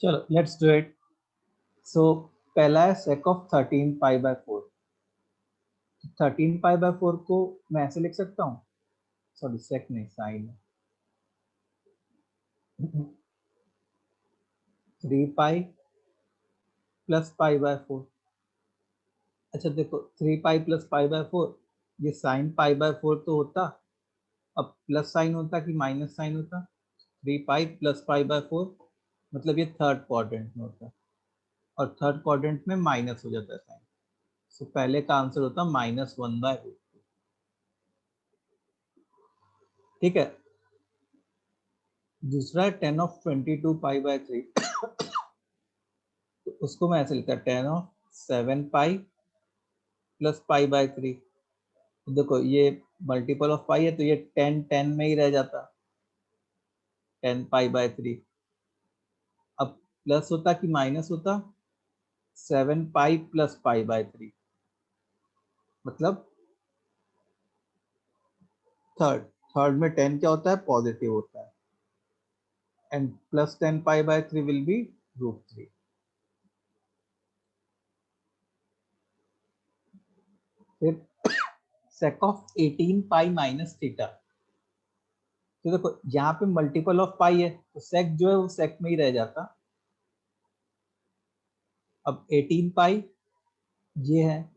चलो, लेट्स डू इट। सो पहला है sec ऑफ 13 पाई/4। 13 पाई/4 को मैं ऐसे लिख सकता हूँ, सॉरी सेक नहीं, साइन है। 3 पाई प्लस पाई/4। अच्छा देखो, 3 पाई प्लस पाई/4, ये साइन पाई/4 तो होता, अब प्लस साइन होता कि माइनस साइन होता। 3 पाई प्लस पाई/4 मतलब ये थर्ड क्वाड्रेंट में होता, और थर्ड क्वाड्रेंट में माइनस हो जाता है साइन। सो पहले का आंसर होता -1/√2। ठीक है, दूसरा है 10 ऑफ 22 पाई/3। तो उसको मैं ऐसे लिखता, 10 ऑफ 7 पाई प्लस पाई/3। देखो ये मल्टीपल ऑफ पाई है, तो ये 10 में ही रह जाता, 10 पाई/3। अब प्लस होता कि माइनस होता, 7 पाई प्लस पाई बाय 3, मतलब थर्ड थर्ड में 10 क्या होता है, पॉजिटिव होता है, and plus 10 pi by 3 will be √3. फिर sec of 18 pi minus theta. तो देखो यहाँ पे मल्टीपल ऑफ पाई है तो sec जो है वो sec में ही रह जाता. अब 18 पाई ये है,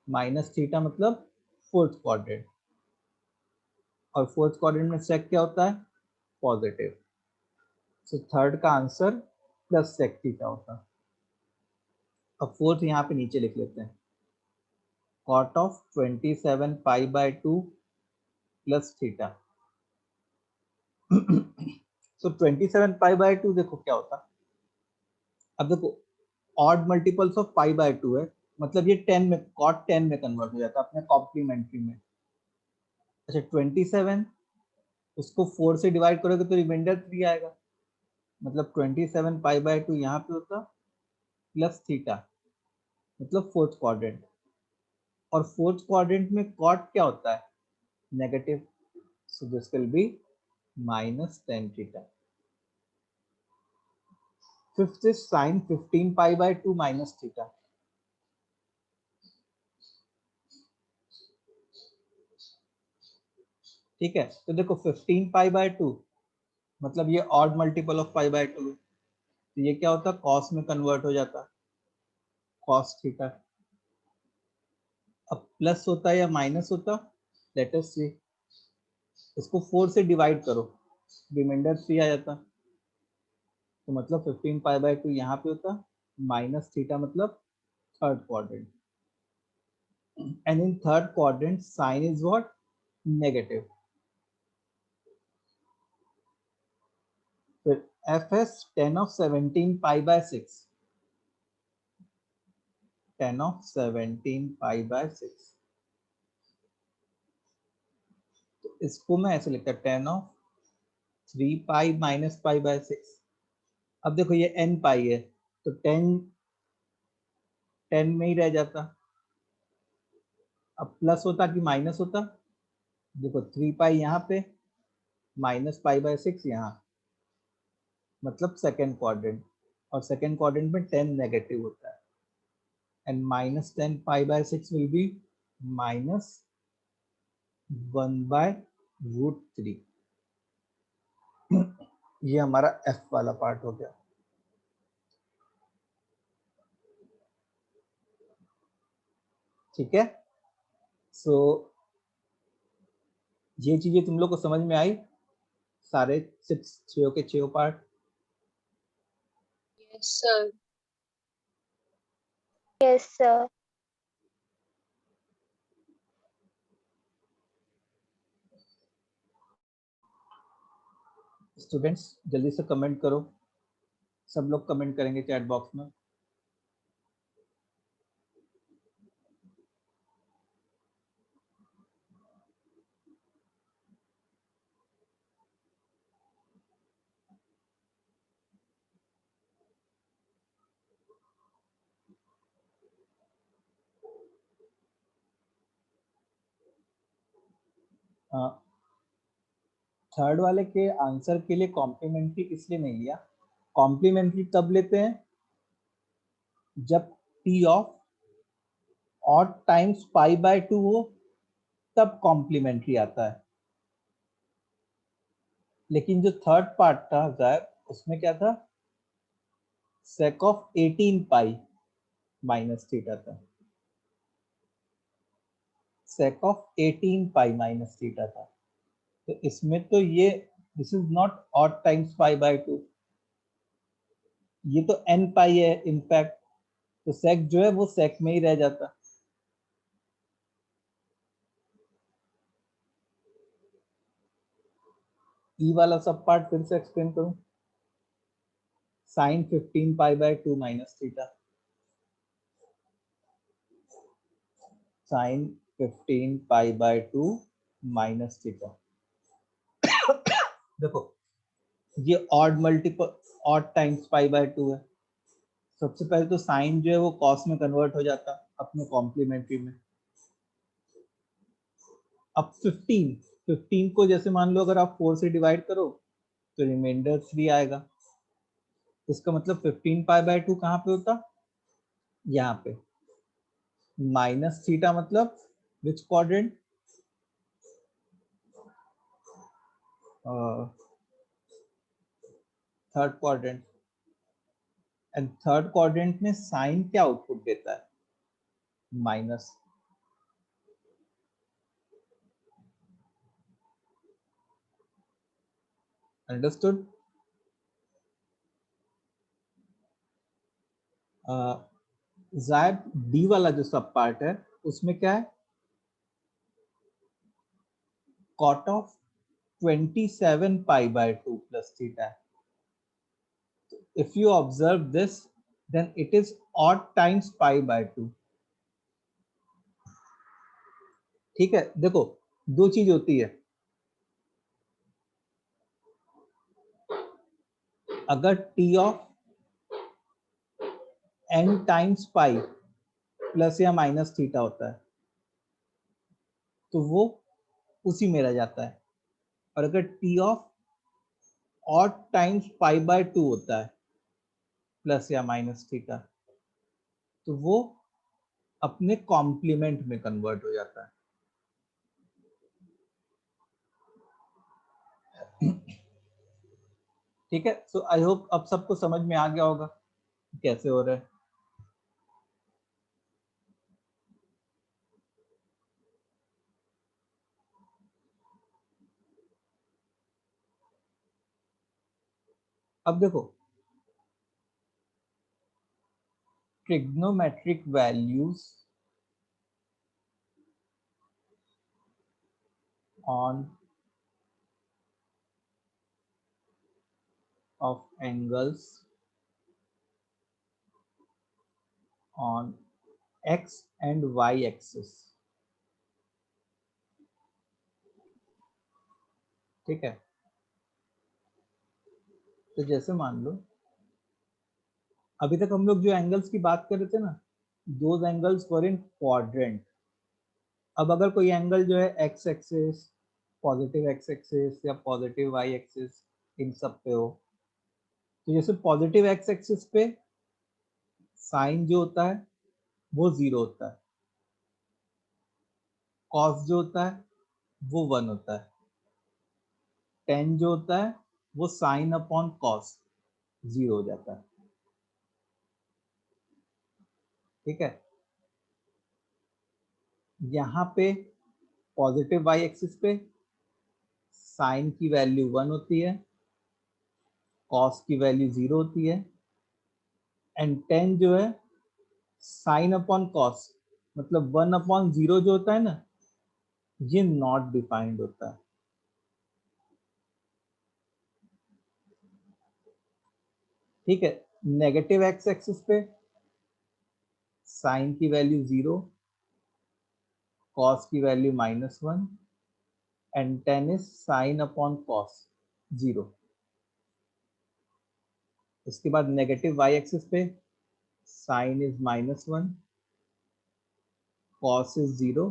माइनस थीटा मतलब फोर्थ क्वाड्रेंट, और फोर्थ क्वाड्रेंट में sec क्या होता है, पॉजिटिव. तो थर्ड का आंसर प्लस sec थीटा होता. अब फोर्थ यहाँ पे नीचे लिख लेते हैं, cot of 27 pi by 2 plus theta. तो 27 पाई बाय 2 देखो क्या होता. अब देखो odd multiples of pi by 2 है, मतलब ये 10 में, cot 10 में कन्वर्ट हो जाता है अपने कॉम्प्लीमेंट्री में. अच्छा 27 उसको 4 से डिवाइड करोगे तो रिमाइंडर 3 आएगा, मतलब 27 पाई बाय 2 यहाँ पे होता प्लस थीटा, मतलब फोर्थ क्वाड्रेंट. और फोर्थ क्वाड्रेंट में cot क्या होता है, negative. So this will be minus 10 theta. Fifth is sine 15 pi by 2 minus theta. ठीक है, तो देखो 15 पाई बाय 2 मतलब ये odd multiple of pi by 2, तो ये क्या होता, कॉस में कन्वर्ट हो जाता, कॉस थीटा. अब प्लस होता या माइनस होता, लेट अस सी. इसको 4 से डिवाइड करो, रिमाइंडर 3 आ जाता, तो मतलब 15 पाई बाय 2 यहाँ पे होता, माइनस थीटा मतलब third quadrant. And in third quadrant sine is what, negative. फिर F S 10 of 17 pi by 6, 10 of 17 pi by 6. तो इसको मैं ऐसे लिखता 10 of 3 pi minus pi by 6. अब देखो ये n पाई है तो 10 में ही रह जाता. अब प्लस होता कि माइनस होता, देखो 3 पाई यहाँ पे, माइनस पाई बाय 6 यहाँ, मतलब सेकेंड क्वाड्रेंट, और सेकेंड क्वाड्रेंट में 10 नेगेटिव होता है, and minus 10 pi by 6 will be minus 1 by √3. ये हमारा f वाला पार्ट हो गया. ठीक है, सो ये चीजें तुम लोग को समझ में आई, सारे 6 के 6 part. Yes, sir. Yes, sir. Students जल्दी से कमेंट करो, सब लोग कमेंट करेंगे चैट बॉक्स में. थर्ड वाले के आंसर के लिए कॉम्प्लीमेंट्री इसलिए नहीं लिया, कॉम्प्लीमेंट्री तब लेते हैं जब T of odd times pi by 2 हो, तब कॉम्प्लीमेंट्री आता है. लेकिन जो थर्ड पार्ट था ज़ाहिर, उसमें क्या था, sec of 18 pi minus theta था, sec of 18 pi minus theta था. तो इसमें तो ये this is not odd times pi by 2, ये तो n पाई है इनफैक्ट, तो सेक जो है वो सेक में ही रह जाता. ई वाला सब पार्ट फिर से एक्सप्लेन करूं, sine 15 pi by 2 minus theta, sine 15 pi by 2 minus theta. देखो ये odd multiple, odd times pi by 2 है, सबसे पहले तो साइन जो है वो कॉस में कन्वर्ट हो जाता अपने कॉम्प्लीमेंट्री में। अब 15 को जैसे मान लो अगर आप 4 से डिवाइड करो तो रिमाइंडर 3 आएगा। इसका मतलब 15 π/2 कहाँ पे होता, यहाँ पे। माइनस थीटा मतलब विच quadrant, third quadrant. And third quadrant में साइन क्या आउटपुट देता है, माइनस। अंडरस्टूड। जायद डी वाला जो सब पार्ट है उसमें क्या है, cot of 27π/2 plus theta. If you observe this then it is odd times π/2। ठीक है, देखो दो चीज होती है, अगर T of n times pi plus या माइनस थीटा होता है तो वो उसी में रह जाता है, और अगर टी ऑफ ऑड टाइम्स π/2 होता है प्लस या माइनस थीटा तो वो अपने कॉम्प्लीमेंट में कन्वर्ट हो जाता है। ठीक है, सो आई होप अब सबको समझ में आ गया होगा कैसे हो रहा है। अब देखो trigonometric values on of angles on x and y axis। ठीक है, तो जैसे मान लो अभी तक हम लोग जो एंगल्स की बात कर रहे थे ना, those angles were in quadrant. अब अगर कोई एंगल जो है x axis, positive x axis या पॉजिटिव वाई एक्सिस, इन सब पे हो, तो जैसे पॉजिटिव एक्स एक्सिस पे साइन जो होता है वो 0 होता है, कॉस जो होता है वो 1 होता है, टेन जो होता है वो साइन अपॉन कॉस 0 हो जाता है। ठीक है, यहाँ पे पॉजिटिव वाई एक्सिस पे साइन की वैल्यू 1 होती है, कॉस की वैल्यू 0 होती है, एंड टेन जो है साइन अपॉन कॉस मतलब 1/0 जो होता है ना, ये नॉट डिफाइंड होता है। ठीक है, नेगेटिव एक्स एक्सिस पे साइन की वैल्यू 0, कॉस की value -1 and ten is sine upon cos 0। उसके बाद नेगेटिव वाई एक्सिस पे sign is -1, cos is 0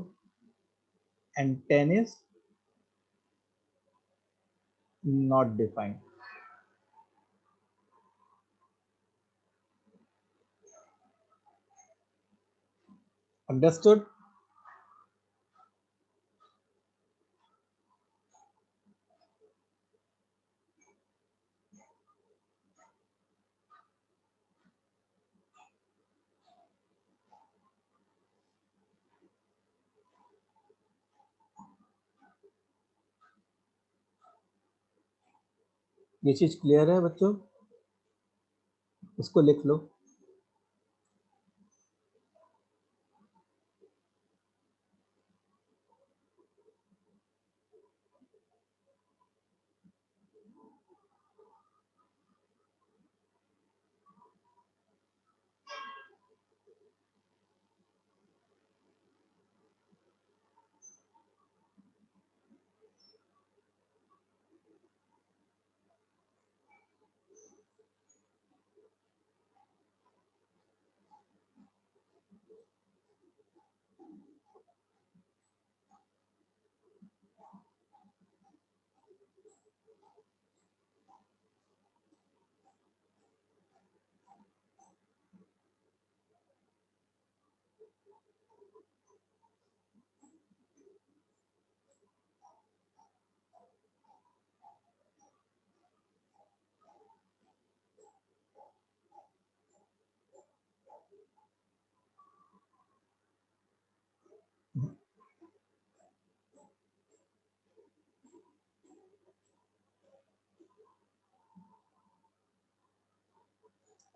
and tan is not defined। Understood? ये चीज क्लियर है बच्चों, इसको लिख लो।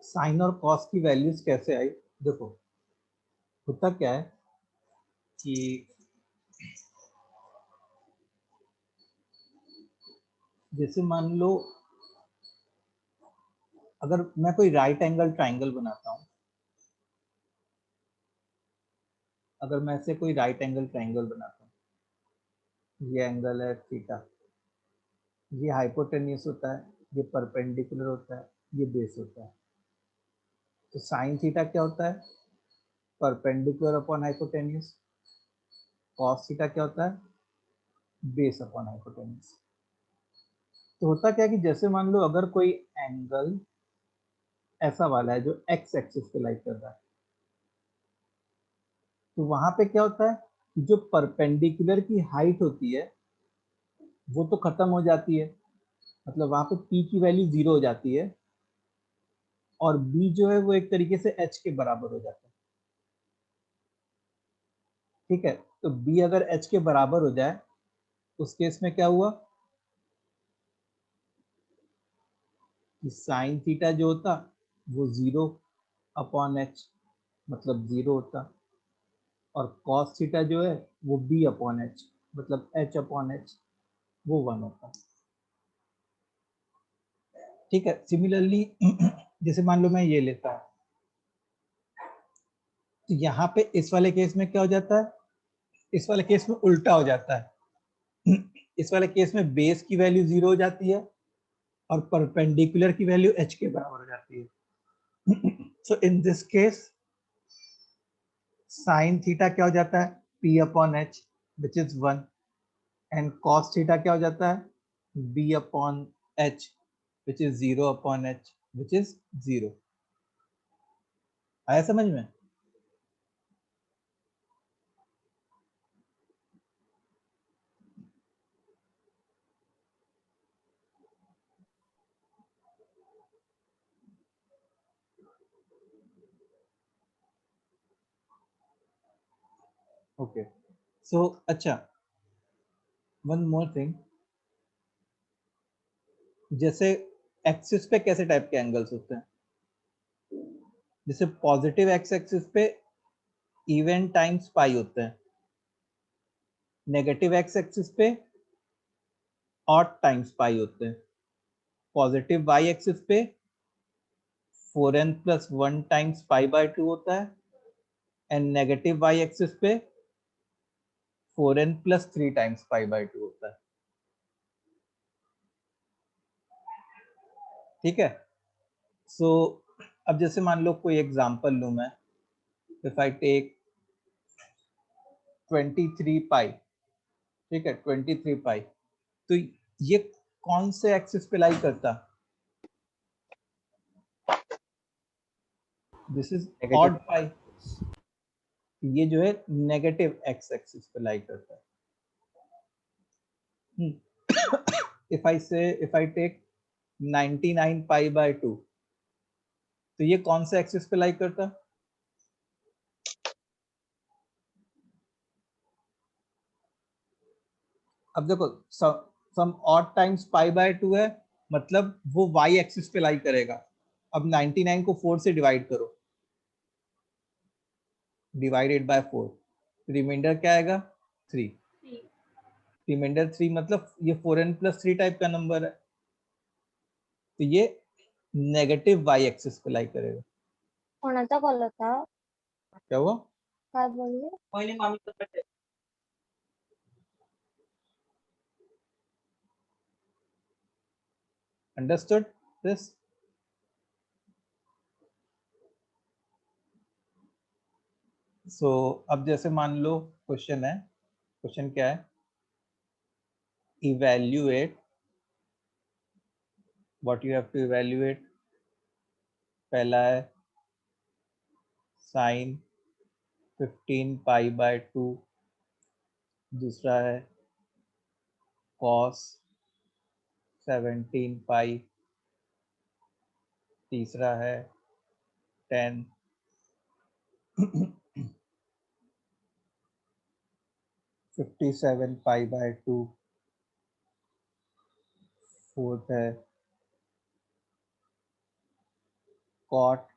साइन और कॉस की वैल्यूज कैसे आई? देखो होता क्या है कि जैसे मान लो अगर मैं कोई राइट एंगल ट्राइंगल बनाता हूँ, अगर मैं ऐसे कोई राइट एंगल ट्राइंगल बनाता हूँ, ये एंगल है थीटा, ये हाइपोटेन्यूस होता है, ये परपेंडिकुलर होता है, ये बेस होता है। तो साइन थीटा क्या होता है? Perpendicular upon hypotenuse. Cos theta क्या होता है? Base upon hypotenuse. तो होता क्या है कि जैसे मान लो अगर कोई एंगल ऐसा वाला है जो एक्स एक्सिस पे लाइक कर रहा है, तो वहां पे क्या होता है कि जो परपेंडिकुलर की हाइट होती है वो तो खत्म हो जाती है, मतलब वहां पे p की वैल्यू 0 हो जाती है, और b जो है वो एक तरीके से h के बराबर हो जाता है। ठीक है, तो b अगर h के बराबर हो जाए उस केस में क्या हुआ कि साइन थीटा जो होता वो 0 अपॉन h, मतलब 0 होता, और कॉस थीटा जो है वो b अपॉन h, मतलब h अपॉन h, वो 1 होता। ठीक है, सिमिलरली जैसे मान लो मैं ये लेता हूँ, तो यहाँ पे इस वाले केस में क्या हो जाता है, इस वाले केस में उल्टा हो जाता है। इस वाले केस में बेस की वैल्यू 0 हो जाती है और परपेंडिकुलर की वैल्यू h के बराबर हो जाती है। So in this case sine theta क्या हो जाता है? p upon h which is 1, and cos theta क्या हो जाता है? b upon h which is 0 upon h which is 0। आया समझ में? ओके, सो अच्छा, वन मोर थिंग, जैसे एक्सिस पे कैसे टाइप के एंगल्स होते हैं? जैसे पॉजिटिव एक्स एक्सिस पे इवन टाइम्स पाई होते हैं, नेगेटिव एक्स एक्सिस पे ऑड टाइम्स पाई होते हैं, पॉजिटिव वाई एक्सिस पे 4n plus 1 times pi by 2 होता है, एंड नेगेटिव वाई एक्सिस पे 4n plus 3 times pi by 2 होता है। ठीक है, सो अब जैसे मान लो कोई एग्जांपल लूं मैं, इफ आई टेक 23 पाई, ठीक है 23 पाई, तो ये कौन से एक्सिस पे लाई करता? दिस इज ऑड नेगेटिव पाई, ये जो है नेगेटिव एक्स एक्सिस पे लाई करता है। If I take 99 pi by 2, तो ये कौन से एक्सिस पे लाई करता? अब देखो some odd times pi by 2 है, मतलब वो वाई एक्सिस पे लाई करेगा। अब 99 को 4 से डिवाइड करो, डिवाइडेड बाय 4, रिमाइंडर क्या आएगा? 3। रिमाइंडर 3 मतलब ये 4n प्लस 3 टाइप का नंबर है, तो ये नेगेटिव वाई एक्सिस पे लाई करेगा। कोणाचा कॉल होता? क्या हुआ? काय बोलले? पहिले मामी तर अंडरस्टूड दिस? सो अब जैसे मान लो क्वेश्चन है, क्वेश्चन क्या है? Evaluate, what you have to evaluate? पहला है साइन 15 पाई/2, दूसरा है cos 17 पाई, तीसरा है tan 57 पाई/2, फोर्थ है cot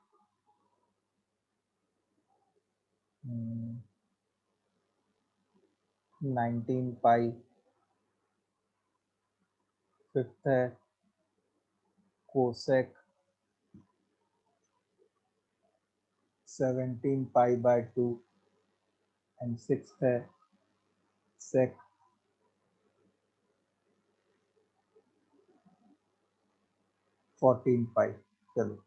19 पाई, फिफ्थ है cosec 17 पाई/2, एंड सिक्स्थ है sec 14 पाई। चलो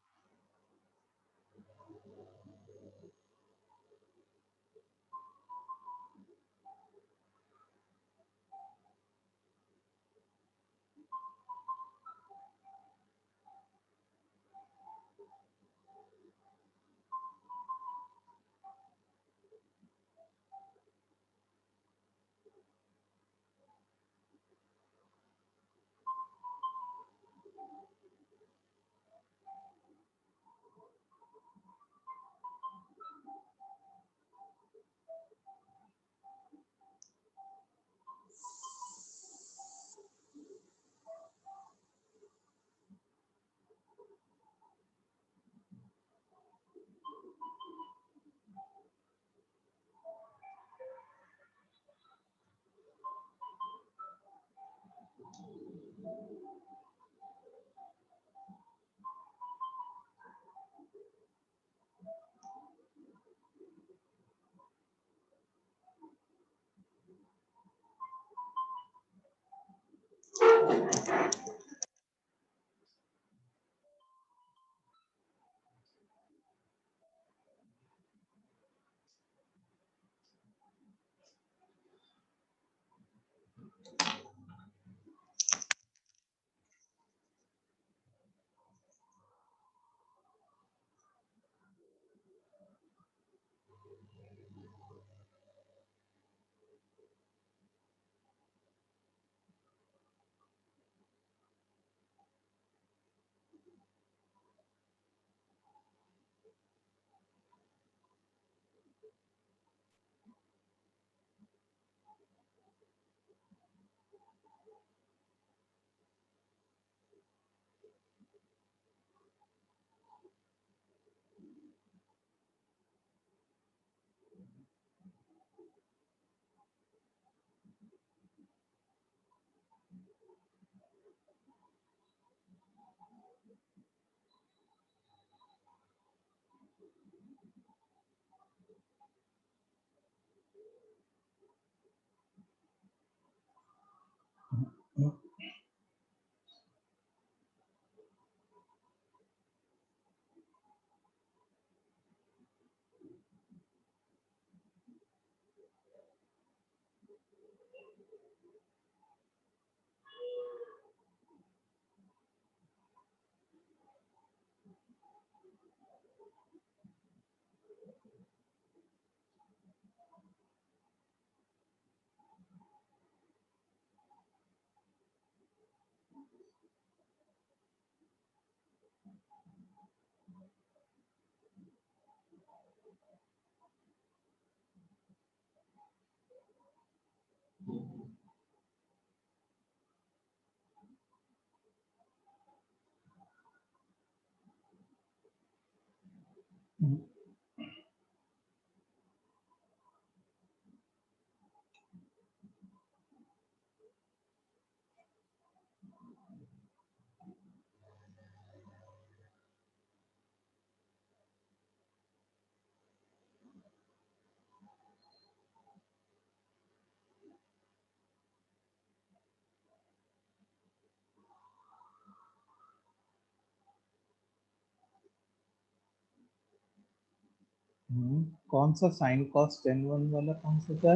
कौन सा साइन कॉस टेन वन वाला कौन सा था?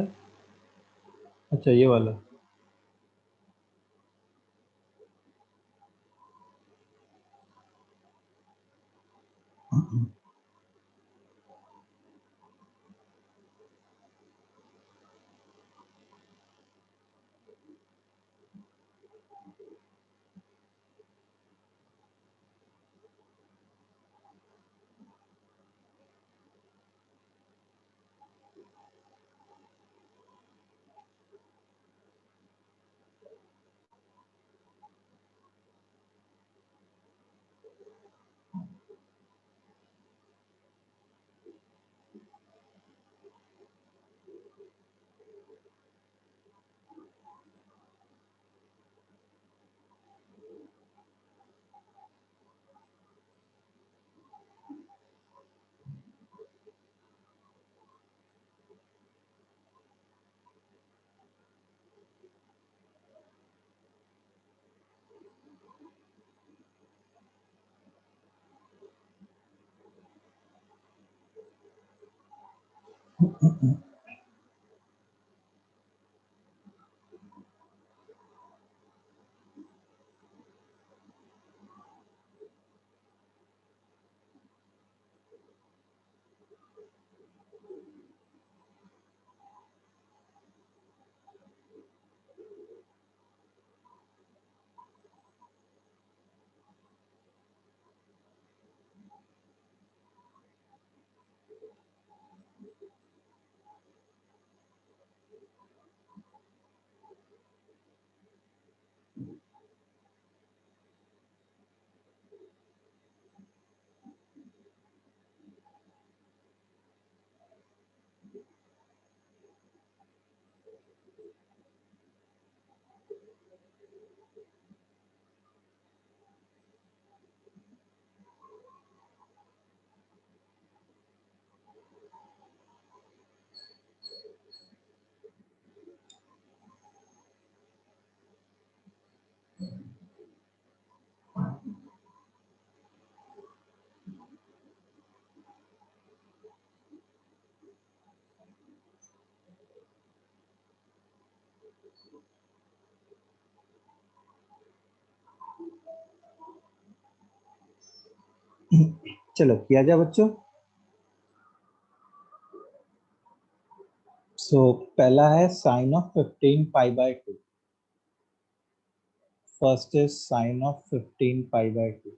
अच्छा ये वाला। चलो किया जाए बच्चों। सो पहला है साइन ऑफ 15 पाई/2। फर्स्ट इज साइन ऑफ 15 पाई/2।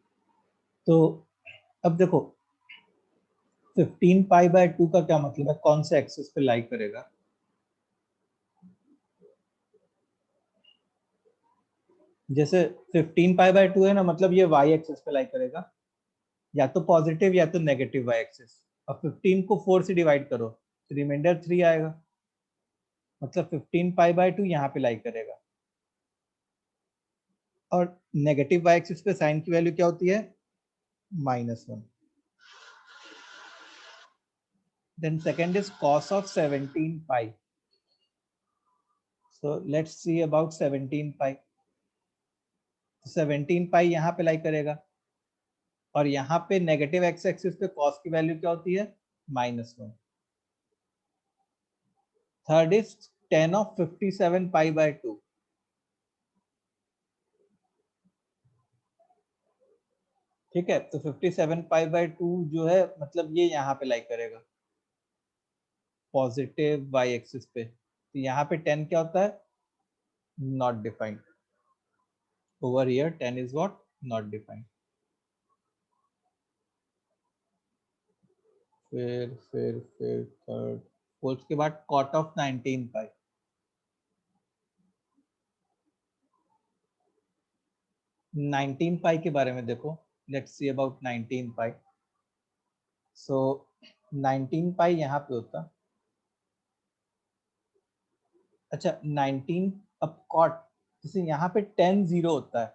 तो अब देखो 15 पाई/2 का क्या मतलब है, कौन से एक्सिस पे लाई करेगा? जैसे 15 पाई/2 है ना, मतलब ये वाई एक्सिस पे लाई करेगा, या तो पॉजिटिव या तो नेगेटिव वाई एक्सिस। अब 15 को 4 से डिवाइड करो तो रिमाइंडर 3 आएगा, मतलब 15 पाई/2 यहाँ पे लाई करेगा। और नेगेटिव वाई एक्सिस पे साइन की वैल्यू क्या होती है? -1। Then second is cos of 17 pi. So let's see about 17 pi. 17 pi यहाँ पे लाई करेगा, और यहाँ पे नेगेटिव एक्स एक्सिस पे cos की वैल्यू क्या होती है? -1। Third is tan of 57 pi. ठीक है, तो 57 पाई/2 जो है, मतलब ये यहाँ पे लाई करेगा पॉजिटिव वाई एक्सिस पे। तो यहाँ पे 10 क्या होता है? Not defined. Over here 10 is what? Not defined. फिर थर्ड फोर्थ के बाद cot of 19 पाई। 19 पाई के बारे में देखो, लेट्स सी अबाउट 19 पाई। सो 19 पाई यहाँ पे होता, अच्छा 19, अब cot, जैसे यहाँ पे 10 0 होता है,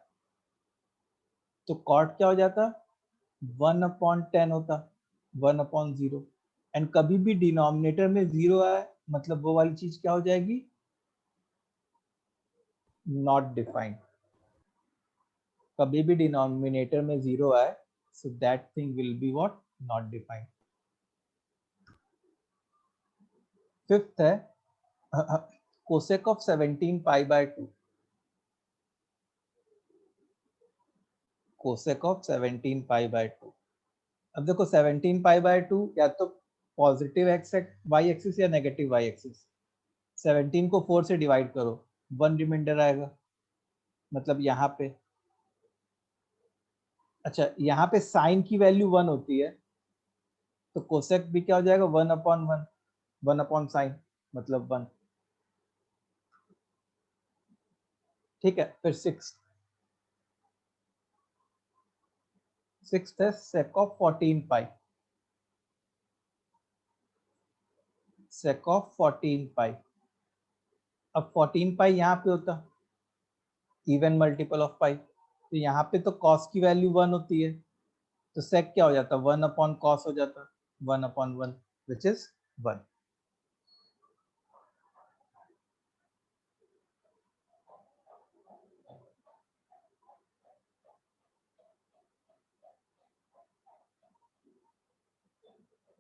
तो cot क्या हो जाता? 1/10 होता, 1/0। एंड कभी भी डिनोमिनेटर में 0 आए, मतलब वो वाली चीज क्या हो जाएगी? Not defined. कभी भी डिनोमिनेटर में 0 आए, so that thing will be what? Not defined. Fifth है cosec of 17 पाई/2। cosec of 17 पाई/2। अब देखो 17 पाई/2 या तो पॉजिटिव एक्स वाई एक्सिस या नेगेटिव वाई एक्सिस। 17 को 4 से डिवाइड करो, 1 रिमाइंडर आएगा, मतलब यहाँ पे, अच्छा यहाँ पे साइन की वैल्यू 1 होती है, तो कोसेक भी क्या हो जाएगा? 1/1, 1/sin, मतलब 1। ठीक है, फिर सिक्स है sec of 14 pi. sec of 14 पाई। अब 14 पाई यहाँ पे होता इवन मल्टीपल ऑफ पाई, तो यहाँ पे तो cos की वैल्यू 1 होती है, तो sec क्या हो जाता? 1/cos हो जाता, 1/1 विच इज 1।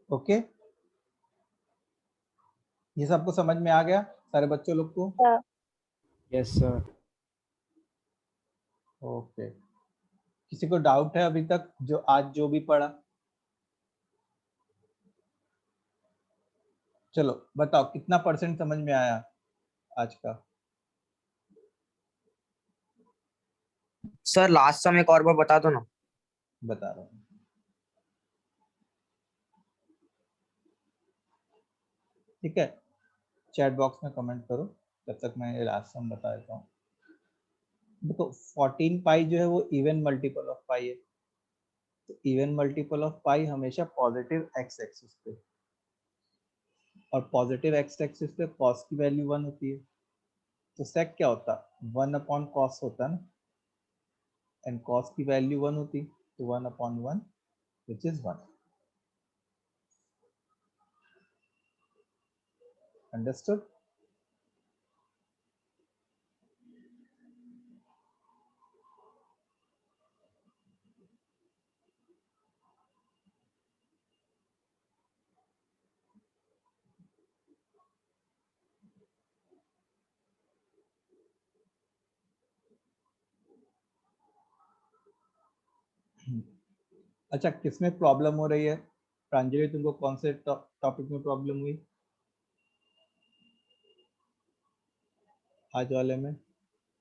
ओके, ये सबको समझ में आ गया सारे बच्चों लोग को? Yes sir. ओके, किसी को डाउट है अभी तक जो आज जो भी पढ़ा? चलो बताओ कितना % समझ में आया आज का? सर लास्ट सम एक और बार बता दो ना। बता रहा हूँ। ठीक है, चैट बॉक्स में कमेंट करो, तब तक मैं लास्ट सम बता देता हूँ। देखो 14 पाई जो है वो इवन मल्टीपल ऑफ पाई है, तो इवन मल्टीपल ऑफ पाई हमेशा पॉजिटिव एक्स एक्सिस पे, और पॉजिटिव एक्स एक्सिस पे कॉस की वैल्यू 1 होती है, तो सेक क्या होता, 1 अपॉन कॉस होता ना, एंड कॉस की वैल्यू 1 होती, तो 1 अपॉन 1 विच इज 1। अंडरस्टूड? अच्छा, किसमें प्रॉब्लम हो रही है? प्रांजलि तुमको कौन से टॉपिक में प्रॉब्लम हुई आज वाले में?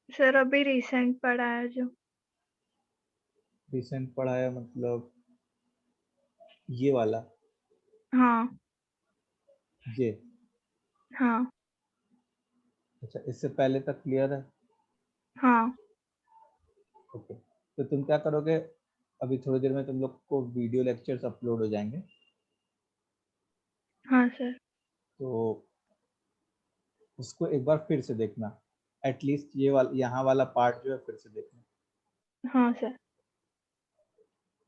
सर अभी रिसेंट पढ़ा है जो। रिसेंट पढ़ाया मतलब ये वाला? हाँ ये? हाँ अच्छा, इससे पहले तक क्लियर है? हाँ। ओके, तो तुम क्या करोगे, अभी थोड़ी देर में तुम लोग को वीडियो लेक्चर्स अपलोड हो जाएंगे, हाँ सर। तो उसको एक बार फिर से देखना, एटलीस्ट ये वाला यहाँ वाला पार्ट जो है फिर से देखना। हाँ सर।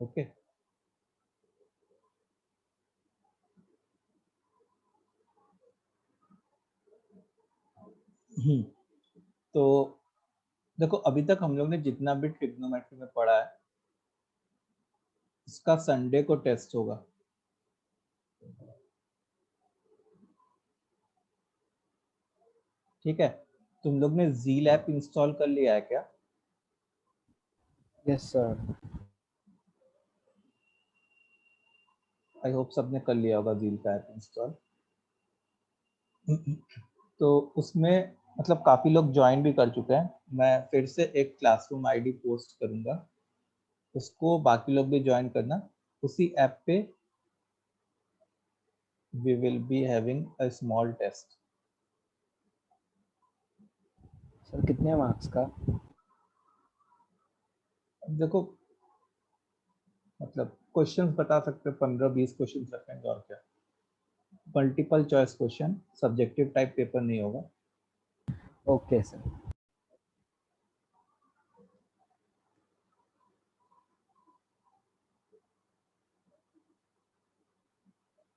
ओके, तो देखो अभी तक हम लोग ने जितना भी ट्रिग्नोमेट्री में पढ़ा है, इसका संडे को टेस्ट होगा। ठीक है, तुम लोग ने ज़ील ऐप इंस्टॉल कर लिया है क्या? Yes sir. आई होप सबने कर लिया होगा ज़ील का ऐप इंस्टॉल। तो उसमें मतलब काफ़ी लोग ज्वाइन भी कर चुके हैं, मैं फिर से एक क्लासरूम आईडी पोस्ट करूँगा, उसको बाकी लोग भी ज्वाइन करना। उसी ऐप पे we will be having a small test। Sir कितने मार्क्स का? अब देखो मतलब क्वेश्चंस बता सकते हो, 15-20 क्वेश्चंस रखेंगे और क्या, multiple choice question, subjective type paper नहीं होगा। Okay sir.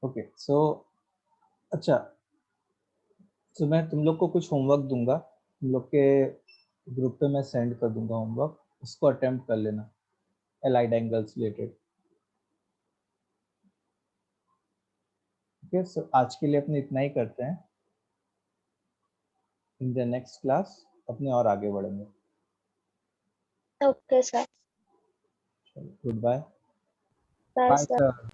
ओके सो अच्छा, तो मैं तुम लोग को कुछ होमवर्क दूंगा, तुम लोग के ग्रुप पे मैं सेंड कर दूंगा होमवर्क, उसको अटेम्प्ट कर लेना एलाइड एंगल्स रिलेटेड। ओके, सो आज के लिए अपने इतना ही करते हैं, इन द नेक्स्ट क्लास अपने और आगे बढ़ेंगे। Okay sir, good bye. Bye bye sir. Sir.